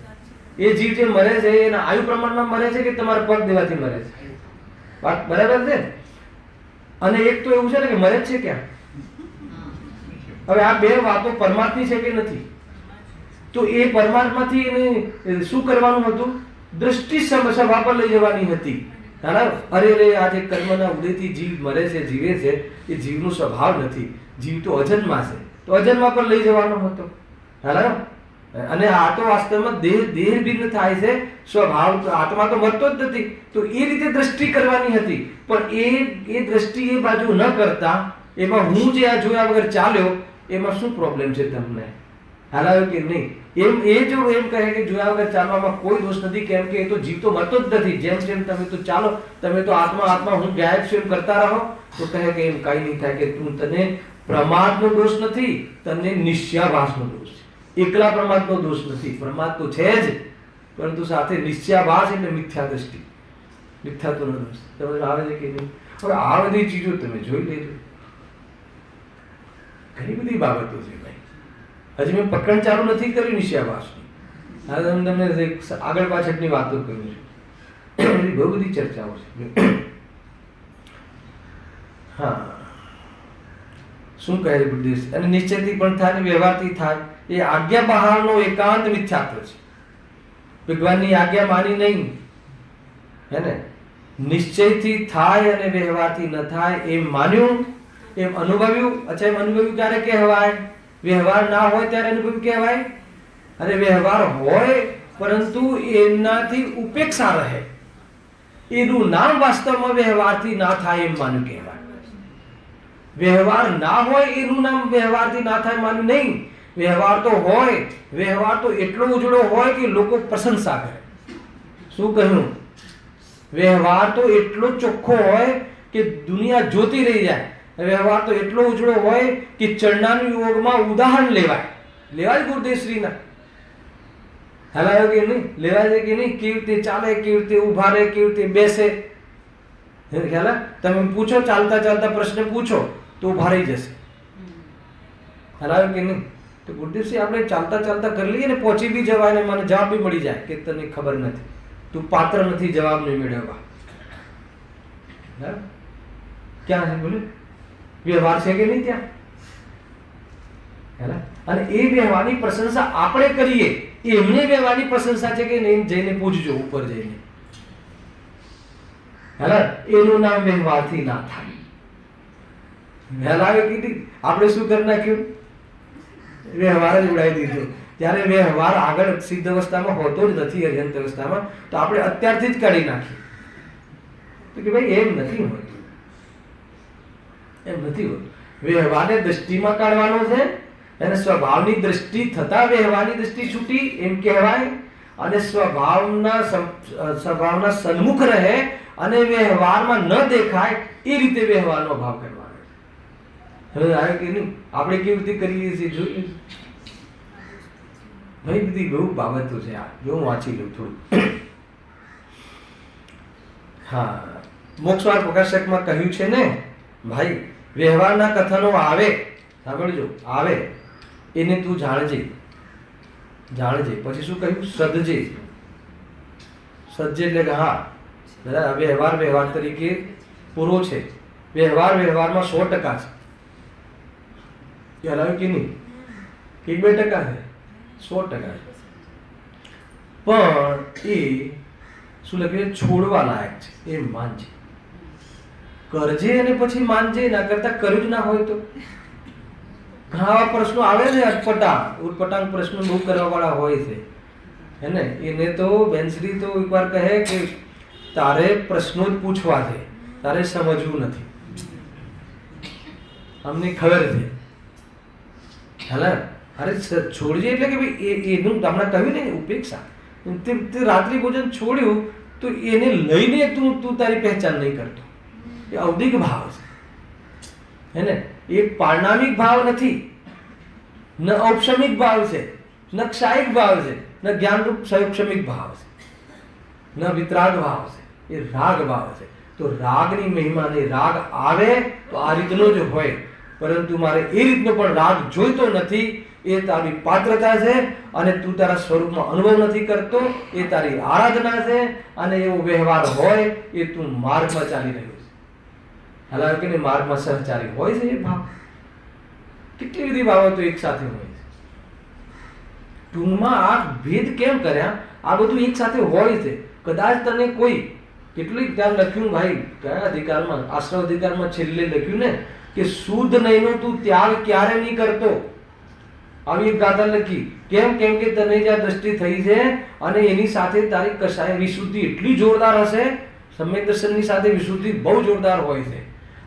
એ જીવ જે મરે છે એના આયુ પ્રમાણમાં મરે છે કે તમારા પગ દેવાથી મરે છે? વાત બરાબર છે? અને એક તો એવું છે ને કે મરે જ છે ક્યાં? હવે આ બે વાતો પરમાત્માની છે કે નથી? તો એ પરમાત્માથી એને શું કરવાનું હતું? દૃષ્ટિ સભા પર લઈ જવાની હતી. અરે આ જે કર્મના ઉદયથી જીવ મરે છે, જીવે છે, એ જીવનો સ્વભાવ નથી, જીવ તો અજન્મા છે, તો અજન્મા પર લઈ જવાનો હતો. અને આ તો વાસ્તવમાં દેહ ભિન્ન થાય છે, સ્વભાવ આત્મા તો મરતો જ નથી, તો એ રીતે દ્રષ્ટિ કરવાની હતી. પણ એ દ્રષ્ટિ એ બાજુ ન કરતા એમાં હું જે આ જોયા વગર ચાલ્યો એમાં શું પ્રોબ્લેમ છે તમને? હાલાયો કે નહીં? એ જો એમ કહે કે જોયા વગર ચાલવામાં કોઈ દોષ નથી, કેમ કે એ તો જીવ તો મરતો જ નથી, જેમ જેમ તમે તો ચાલો, તમે તો આત્મા હું ગાયબ છું એમ કરતા રહો, તો કહે કે એમ કઈ નહીં થાય, કે તું તને પ્રમાદનો દોષ નથી, તને નિશ્ચયાભાસનો દોષ છે. એકલા પ્રમાદનો દોષ નથી, પ્રમાદ તો છે જ, પરંતુ સાથે નિશ્ચયાભાસ એટલે મિથ્યા દ્રષ્ટિ, મિથ્યાત્વનો દોષ. સમજ આવે છે કે નહીં? હવે આ બધી ચીજો તમે જોઈ લેજો, ઘણી બધી બાબતો છે ભાઈ. હજી મેં પ્રકરણ ચાલુ નથી કર્યું નિશ્ચયાભાસનું, હવે તમને આગળ પાછળની વાતો કરું છું, બહુ બધી ચર્ચાઓ છે. હા, શું કહે છે બુદ્ધિ? અને નિશ્ચયથી પણ થાય ને વ્યવહારથી થાય, એ આજ્ઞા બહારનો એકાંત મિથ્યાત્વ છે. ભગવાનની આજ્ઞા માની નહીં, હે ને? નિશ્ચયથી થાય અને વ્યવહારથી ન થાય એમ માન્યું, એમ અનુભવ્યું. અચ્છા, એમ અનુભવ્યું ક્યારે કહેવાય? વ્યવહાર ના હોય ત્યારે અનુભવ કહેવાય, અને વ્યવહાર હોય પરંતુ એનાથી ઉપેક્ષા રહે, એનું નામ વાસ્તવમાં વ્યવહારથી ના થાય એમ માન્યું કહેવાય. વ્યવહાર ના હોય એનું નામ વ્યવહારથી ના થાય માન્યું નહીં. વ્યવહાર તો હોય, વ્યવહાર તો એટલો ઉજળો હોય કે લોકો પ્રશંસા કરે. શું કહ્યું? વ્યવહાર તો એટલો ચોખ્ખો હોય કે દુનિયા જોતી રહી જાય. વ્યવહાર તો એટલો ઉજળો હોય કે ચરણાનું યોગમાં ઉદાહરણ લેવાય ગુરુદેવશ્રીના. હલાયો કે નહીં? લેવાય છે કે નહીં? કેવી રીતે ચાલે, કેવી રીતે ઉભા રહે, કેવી રીતે બેસે. ખ્યાલ? તમે પૂછો, ચાલતા ચાલતા પ્રશ્ન પૂછો તો ઉભા રહી જશે. હલાયો કે નહીં? તો ગુરુદેવશ્રી આપણે ચાલતા ચાલતા કરી લઈએ ને પહોંચી બી જવાય ને મને જવાબ બી મળી જાય કે તને ખબર નથી, તું પાત્ર નથી જવાબ નહીં મેળવવા. ક્યાં છે બોલે? વ્યવહાર છે કે નહીં ત્યાં? અને એ વ્યવહારની પ્રશંસા આપણે કરીએ, એમને વ્યવહારની પ્રશંસા છે કે નહીં જઈને પૂછજો ઉપર જઈને. એનું નામ વ્યવહારથી ના થાય. વહેલાવે કીધી આપણે શું કરી નાખ્યું? વ્યવહાર જ ઉડાવી દીધો. જ્યારે વ્યવહાર આગળ સિદ્ધ અવસ્થામાં હોતો જ નથી, અર્યંત અવસ્થામાં, તો આપણે અત્યારથી જ કાઢી નાખીએ તો કે ભાઈ એમ નથી હોતું, એમ નથી હોતું. વ્યવહારને દ્રષ્ટિમાં કાઢવાનો છે, અને સ્વભાવની દ્રષ્ટિ થતા વ્યવહારની દ્રષ્ટિ છૂટી એમ કહેવાય. અને સ્વભાવના સન્મુખ રહે અને વ્યવહારમાં ન દેખાય એ રીતે વ્યવહારનો ભાવ કરવાનો. હવે આવે કે નહીં, આપણે કેવી રીતે કરીએ છીએ જોયું? ભાઈ બધી બહુ બાબતો છે આ. જો હું વાંચી લઉં થોડું. હા, મોક્ષમાર્ગ પ્રકાશકમાં કહ્યું છે ને ભાઈ, વ્યવહારના કથનો આવે, સાંભળજો, આવે એને તું જાણજે. પછી શું કહ્યું? સદજે. સદજે એટલે કે હા દાદા, વ્યવહાર તરીકે પૂરો છે, વ્યવહારમાં 100% છે. ખ્યાલ આવ્યો કે નહીં? 1-2% છે, 100% છે. પણ એ શું લખ્યું? છોડવા લાયક છે, એ માનજે. કરજે અને પછી માનજે, ના કરતા કર્યું જ ના હોય તો. ઘણા આવા પ્રશ્નો આવે છે, ઉટપટાંગ પ્રશ્નો બહુ કરવા વાળા હોય છે, હે ને? એને તો બેનશ્રી તો એકવાર કહે કે તારે પ્રશ્નો જ પૂછવા છે, તારે સમજવું નથી. અમને ખબર છે. હાલા, અરે છોડજે એટલે કે ભાઈ એનું હમણાં કહ્યું ને ઉપેક્ષા. તે રાત્રિ ભોજન છોડ્યું તો એને લઈને તું તારી પહેચાન નહીં કરતો. એ ઔદિક ભાવ છે, હે ને? એ પારણામિક ભાવ નથી, ન ઔપશમિક ભાવ છે, ન ક્ષાયિક ભાવ છે, ન જ્ઞાનરૂપ સંક્ષમિક ભાવ છે, ન વિતરાગ ભાવ છે. એ રાગ ભાવ છે. તો રાગની મહિમા નહીં. રાગ આવે તો આ રીતનો જ હોય, પરંતુ મારે એ રીતનો પણ રાગ જોઈતો નથી. એ તારી પાત્રતા છે અને તું તારા સ્વરૂપમાં અનુભવ નથી કરતો, એ તારી આરાધના છે. અને એવો વ્યવહાર હોય એ તું માર્ગમાં ચાલી રહ્યો છે. હાલાકી કે માર્ગમાં સહચારી હોય છે. એ ભાવ કેટલી બધી બાબતો એક સાથે હોય છે. ટૂંકમાં આ ભેદ કેમ કર્યા? આ બધું એક સાથે હોય છે. કદાચ તને કોઈ કેટલીક ત્યાં લખ્યું ભાઈ, કયા અધિકારમાં? આશ્રમ અધિકારમાં છેલ્લે લખ્યું ને કે શુદ્ધ નહીંનો તું ત્યાગ ક્યારે નહીં કરતો. આવી એક ગાથા લખી. કેમ કે તને જ્યાં દ્રષ્ટિ થઈ છે અને એની સાથે તારી કશાય વિશુદ્ધિ એટલી જોરદાર હશે. સમ્યક દર્શનની સાથે વિશુદ્ધિ બહુ જોરદાર હોય છે,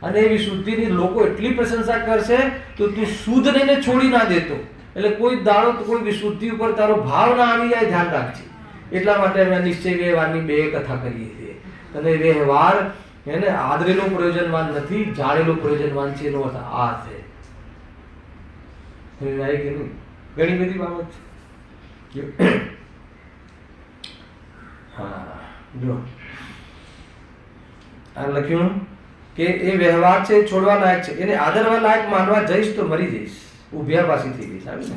અને એ વિશુદ્ધિની લોકો એટલી પ્રશંસા કરશે તો તું શુદ્ધ નહીંને છોડી ના દેતો. એટલે કોઈ દાડો કોઈ વિશુદ્ધિ ઉપર તારો ભાવ ના આવી જાય, ધ્યાન રાખજે. એટલા માટે અમે નિશ્ચય વ્યવહારની 2 કથા કરીએ છીએ. અને વ્યવહાર એને આદરેલો પ્રયોજનવાન નથી, જાણેલો પ્રયોજનવાન છે. એનો અર્થ આ છે. ઘણી બધી બાબત છે. હા, જો આ લખ્યું કે એ વ્યવહાર છે, છોડવા લાયક છે. એને આદરવા લાયક માનવા જઈશ તો મરી જઈશ, ઉભ્યાભાસી થઈ ગઈશ. આવી ને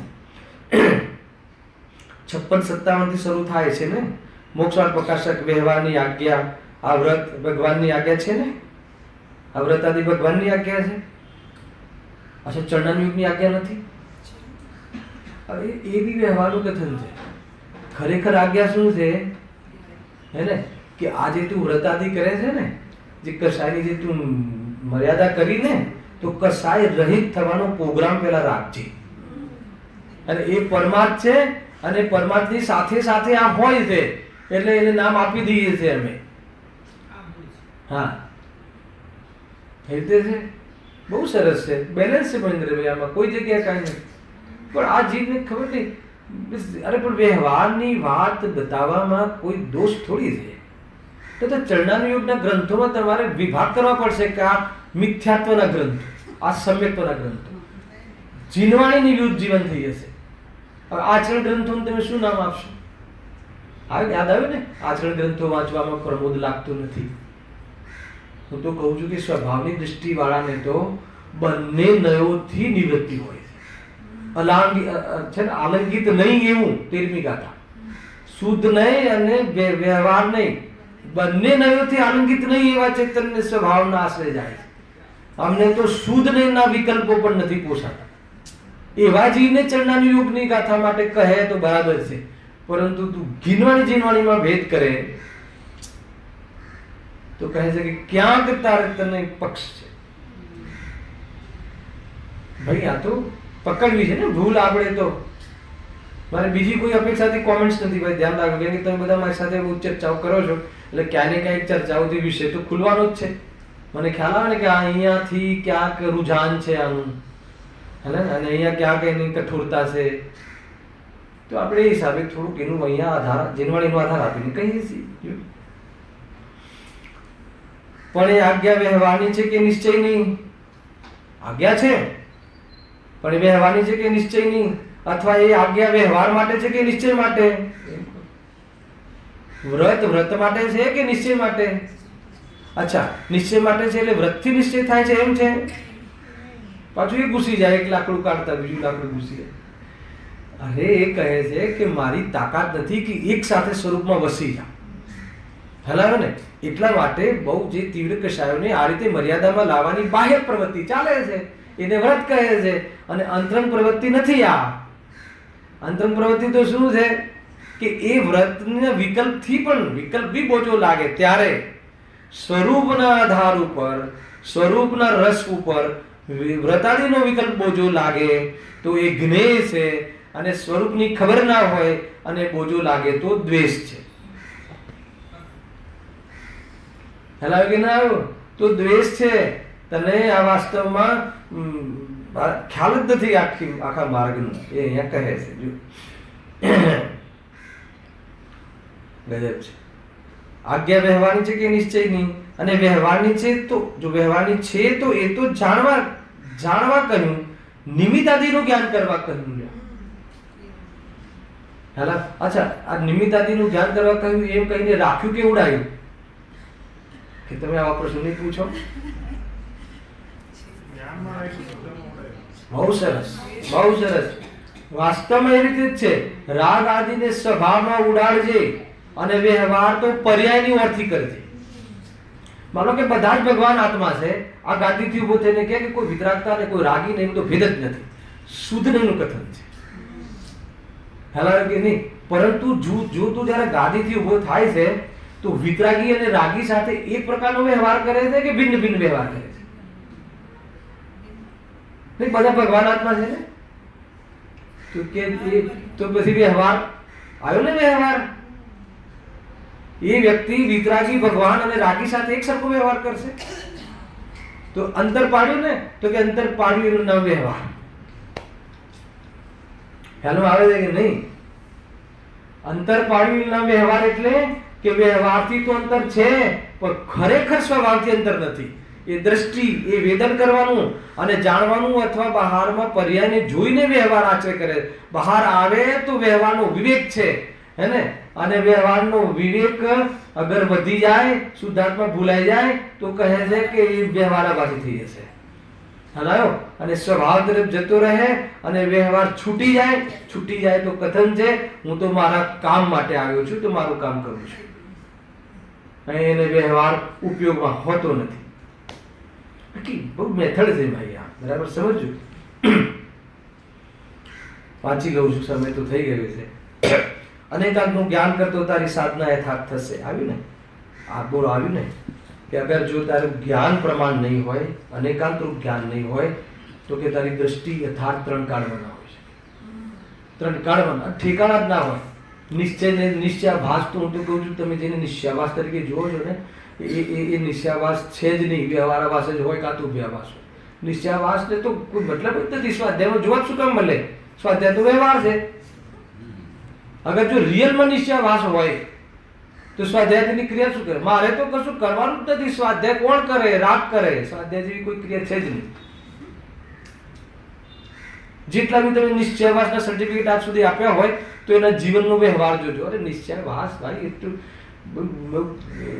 56-57 થી શરૂ થાય છે ને મોક્ષમાર્ગ પ્રકાશક. વ્યવહારની આજ્ઞા, આ વ્રત ભગવાનની આજ્ઞા છે ને, આ વ્રત આદિ ભગવાનની આજ્ઞા છે. અચ્છા, ચરણાયુગની આજ્ઞા નથી. હવે એ બી વ્યવહારનું કથન છે. ખરેખર આજ્ઞા શું છે, હે ને? કે આજે તું વ્રત આદિ કરે છે ને, જે કસાયની જે તું મર્યાદા કરીને, તો કસાય રહિત થવાનો પ્રોગ્રામ પેલા રાખજે. અને એ પરમાર્થ છે, અને પરમાર્થની સાથે સાથે આ હોય છે, એટલે એને નામ આપી દઈએ છીએ અમે. હા, એ રીતે છે. બહુ સરસ છે, બેલેન્સ છે મહેન્દ્રભાઈ. આમાં કોઈ જગ્યાએ કાંઈ નથી. પણ આ જીવને ખબર નહીં. અરે પણ વ્યવહારની વાત બતાવવામાં કોઈ દોષ થોડી છે. તો ચરણાનુયોગના ગ્રંથોમાં તમારે વિભાગ કરવા પડશે કે આ મિથ્યાત્વના ગ્રંથો, આ સમ્યક્ત્વના ગ્રંથો. જીનવાણીની વિરુદ્ધ જીવન થઈ જશે. હવે આચરણ ગ્રંથોને તમે શું નામ આપશો? યાદ આવ્યું ને? આચરણ ગ્રંથો વાંચવામાં પ્રમોદ લાગતું નથી. હું તો કહું છું કે સ્વભાવની દૃષ્ટિ વાળાને તો બંને નયોથી નિવૃત્તિ હોય છે. છે ને, આલંગિત નહીં એવું 13મી ગાથા. શુદ્ધ નહીં અને વ્યવહાર નહીં, બંને નયોથી આલંગિત નહીં એવા ચૈતન્ય સ્વભાવના આશ્રય જાય છે. અમને તો શુદ્ધ નહીંના વિકલ્પો પણ નથી પોસાતા. એવા જીવને ચરણાનુયોગની ગાથા માટે કહે તો બરાબર છે, પરંતુ તું જીનવાણીમાં ભેદ કરે તો કહે છે કે ક્યાંક તારે તને પક્ષ છે. ભાઈ આ તો પકડવી છે ને ભૂલ. આપણે તો મારે બીજી કોઈ અપેક્ષાથી કોમેન્ટ્સ નથી. ભાઈ ધ્યાન રાખો, કેમ કે તમે બધા મારી સાથે બહુ ચર્ચાઓ કરો છો, એટલે ક્યાં ને ક્યાંક ચર્ચાઓથી વિષય તો ખુલવાનો જ છે. મને ખ્યાલ આવે ને કે અહીંયાથી ક્યાંક રુઝાન છે આનું, હે ને, અને અહીંયા ક્યાંક એની કઠોરતા છે. તો આપણે એ હિસાબે થોડુંક એનું અહીંયા આધાર જીનવાણીનો આધાર આપીને કહીએ છીએ. પણ એ આજ્ઞા વ્યવહારની છે કે નિશ્ચયની? આજ્ઞા છે પણ એ વ્યવહારની છે કે નિશ્ચયની? અથવા એ આજ્ઞા વ્યવહાર માટે છે કે નિશ્ચય માટે? વ્રત વ્રત માટે છે કે નિશ્ચય માટે? અચ્છા, નિશ્ચય માટે છે એટલે વ્રતથી નિશ્ચય થાય છે એમ છે? પાછું એ ઘૂસી જાય, એક લાકડું કાઢતા બીજું લાકડું ઘૂસી જાય. અરે એ કહે છે કે મારી તાકાત નથી કે એક સાથે સ્વરૂપમાં વસી જાઉં. હલાવે ને એટલા માટે બહુ જે તીવ્ર કશાયોને આ રીતે મર્યાદામાં લાવવાની બાહ્ય પ્રવૃત્તિ ચાલે છે એને વ્રત કહે છે. અને અંતરંગ પ્રવૃત્તિ નથી. આ અંતરંગ પ્રવૃત્તિ તો શું છે કે એ વ્રતના વિકલ્પથી પણ વિકલ્પ બી બોજો લાગે ત્યારે સ્વરૂપના આધાર ઉપર, સ્વરૂપના રસ ઉપર વ્રતાદિનો વિકલ્પ બોજો લાગે તો એ જ્ઞેય છે. અને સ્વરૂપની ખબર ના હોય અને બોજો લાગે તો દ્વેષ છે. હેલાવે કે ના આવ્યો તો દ્વેષ છે. તને આ વાસ્તવમાં ખ્યાલ જ નથી આખા માર્ગનો. એ અહીંયા કહે છે. જો ગજબ છે. આજ્ઞા વ્યવહારની છે કે નિશ્ચયની? અને વ્યવહારની છે તો જો વ્યવહારની છે તો એ તો જાણવા કહ્યું, નિમિત્તાદિનું જ્ઞાન કરવા કહ્યું. હેલા અચ્છા, આ નિમિત્તાદિનું જ્ઞાન કરવા કહ્યું એમ કહીને રાખ્યું કે ઉડાયું? કે તમે આવા પ્રશ્ન નહીં પૂછો. બહુ સરસ, બહુ સરસ. વાસ્તવમાં એ રીતે જ છે. રાગ આદિને સ્વભાવમાં ઉડાડજે અને વ્યવહાર તો પર્યાયની ઓરથી કરજે. માનો કે બધા જ ભગવાન આત્મા છે. આ ગાદીથી ઉભો થઈને કહે કે કોઈ વિતરાગતા ને કોઈ રાગી ને એમ તો ભેદ જ નથી. શુદ્ધનું કથન છે. હેલા કે નહીં? પરંતુ જો તું જયારે ગાદીથી ઉભો થાય છે તો વિતરાગી અને રાગી સાથે એક પ્રકારનો વ્યવહાર કરે છે કે ભિન્ન ભિન્ન વ્યવહાર કરે છે? નહીં, બધા ભગવાન આત્મા છે ને. તો પછી વ્યવહાર આવ્યો ને. વ્યવહાર એ વ્યક્તિ વિતરાગી ભગવાન અને રાગી સાથે એક સરખો વ્યવહાર કરશે તો અંતર પાડ્યું ને. તો કે અંતર પાડ્યું એનું નામ વ્યવહાર. ખ્યાલ આવે છે કે નહીં? અંતર પાડ્યું એનું નામ વ્યવહાર એટલે કે વ્યવહારથી તો અંતર છે પણ ખરેખર સ્વભાવથી અંતર નથી. એ દ્રષ્ટિ, એ વેદન કરવાનું અને જાણવાનું અથવા બહારમાં પર્યાયને જોઈને વ્યવહાર આચરે કરે. બહાર આવે તો વ્યવહારનો વિવેક છે હે ને. અને વ્યવહારનો વિવેક અગર વધી જાય, શુદ્ધાત્મા ભૂલાઈ જાય તો કહે છે કે એ વ્યવહારાભાસી થઈ જશે. હલાયો અને સ્વભાવ તરફ જતો રહે અને વ્યવહાર છૂટી જાય તો કથન છે હું તો મારા કામ માટે આવ્યો છું તો મારું કામ કરું છું. એને વ્યવહાર ઉપયોગમાં હોતો નથી. બહુ મેથડ છે ભાઈ. આ બરાબર સમજજો. વાંચી લઉં છું, સમય તો થઈ ગયો છે. અનેકાંતનું જ્ઞાન કરતો તારી સાધના યથાર્થ થશે. આવ્યું ને? આ બોલો આવ્યું ને કે અગર જો તારું જ્ઞાન પ્રમાણ નહીં હોય, અનેકાંતનું જ્ઞાન નહીં હોય તો કે તારી દ્રષ્ટિ યથાર્થ ત્રણ કાળવાના હોય છે. ત્રણ કાળવાના ઠેકાણા જ ના હોય. નિશ્ચયાભાસ તો હું તો કહું છું, તમે જેને નિશ્ચયાભાસ તરીકે જુઓ છો ને એ નિશ્ચયાભાસ છે જ નહીં. વ્યવહારાભાસ જ હોય કાં તો વ્યવહાસ હોય. નિશ્ચયાભાસ ને તો કોઈ મતલબ જ નથી. સ્વાધ્યાયમાં જોવા જ શું કામ મળે? સ્વાધ્યાય તો વ્યવહાર છે. અગર જો રિયલમાં નિશ્ચયાભાસ હોય તો સ્વાધ્યાયની ક્રિયા શું કરે? મારે તો કશું કરવાનું જ નથી. સ્વાધ્યાય કોણ કરે? રાગ કરે. સ્વાધ્યાય જેવી કોઈ ક્રિયા છે જ નહીં. જેટલા બી તમે નિશ્ચયાભાસના સર્ટિફિકેટ આજ સુધી આપ્યા હોય તો એના જીવનનો વ્યવહાર જોજો. અરે નિશ્ચયાભાસ ભાઈ એટલું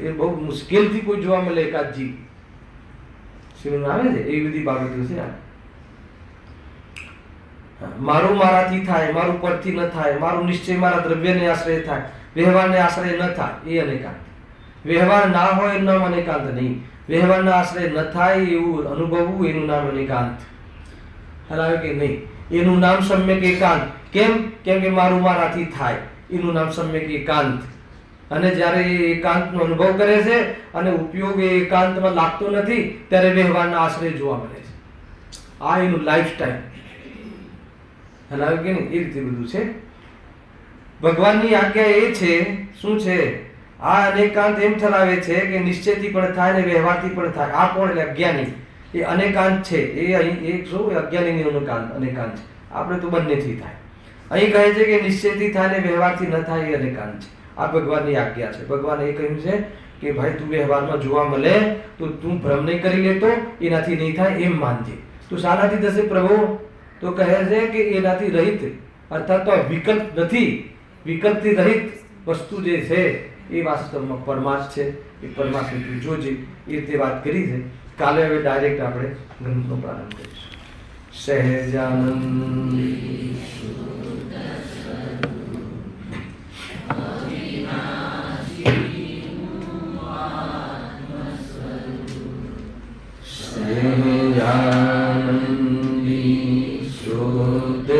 એ બહુ મુશ્કેલથી કોઈ જોવા મળે એકાદ જીવ શિવમાં આવે છે. એવી બધી બાબતો છે. મારું મારાથી થાય, મારું પરથી ન થાય, મારું નિશ્ચય મારા દ્રવ્યને આશ્રય થાય, વ્યવહારને આશ્રય ન થાય એ અનેકાંત. વ્યવહાર ના હોય એનું નામ અનેકાંત નહીં. વ્યવહારના આશ્રય ન થાય એવું અનુભવવું એનું નામ અનેકાંત. હલાવે કે નહીં? એનું નામ સમ્યક એકાંત. કેમ કે મારું મારાથી થાય એનું નામ સમ્યક એકાંત. અને જ્યારે એ એકાંતનો અનુભવ કરે છે અને ઉપયોગ એ એકાંતમાં લાગતો નથી ત્યારે વ્યવહારના આશ્રય જોવા મળે છે. આ એનું લાઈફસ્ટાઈલ. હલાવે કે નહીં? એ રીતે બધું છે. ભગવાનની આજ્ઞા એ છે શું છે? આ અનેકાંત એમ ઠરાવે છે કે નિશ્ચયથી પણ થાય ને વ્યવહારથી પણ થાય. આ કોણ? એટલે અજ્ઞાની. એ અનેકાંત છે. એ અહીં એક શું અજ્ઞાનીની અનેકાંત છે. આપણે તો બંનેથી થાય. અહીં કહે છે કે નિશ્ચયથી થાય ને વ્યવહારથી ન થાય એ અનેકાંત છે. આ ભગવાનની આજ્ઞા છે. ભગવાન એ કહ્યું છે કે ભાઈ તું વ્યવહારમાં જોવા મળે તો તું ભ્રમ નહીં કરી લેતો, એનાથી નહીં થાય એમ માનજે. તો શાનાથી થશે પ્રભુ? તો કહે છે કે એનાથી રહિત, અર્થાત તો વિકલ્પ નથી, વિકલ્પથી રહિત વસ્તુ જે છે એ વાસ્તવમાં પરમાર્થ છે. એ પરમાર્થને તું જોજે, એ રીતે વાત કરી છે. કાલે હવે ડાયરેક્ટ આપણે ગ્રંથનો પ્રારંભ કરીશું. સહેજાનંદ સહેજાનંદી શુદ્ધ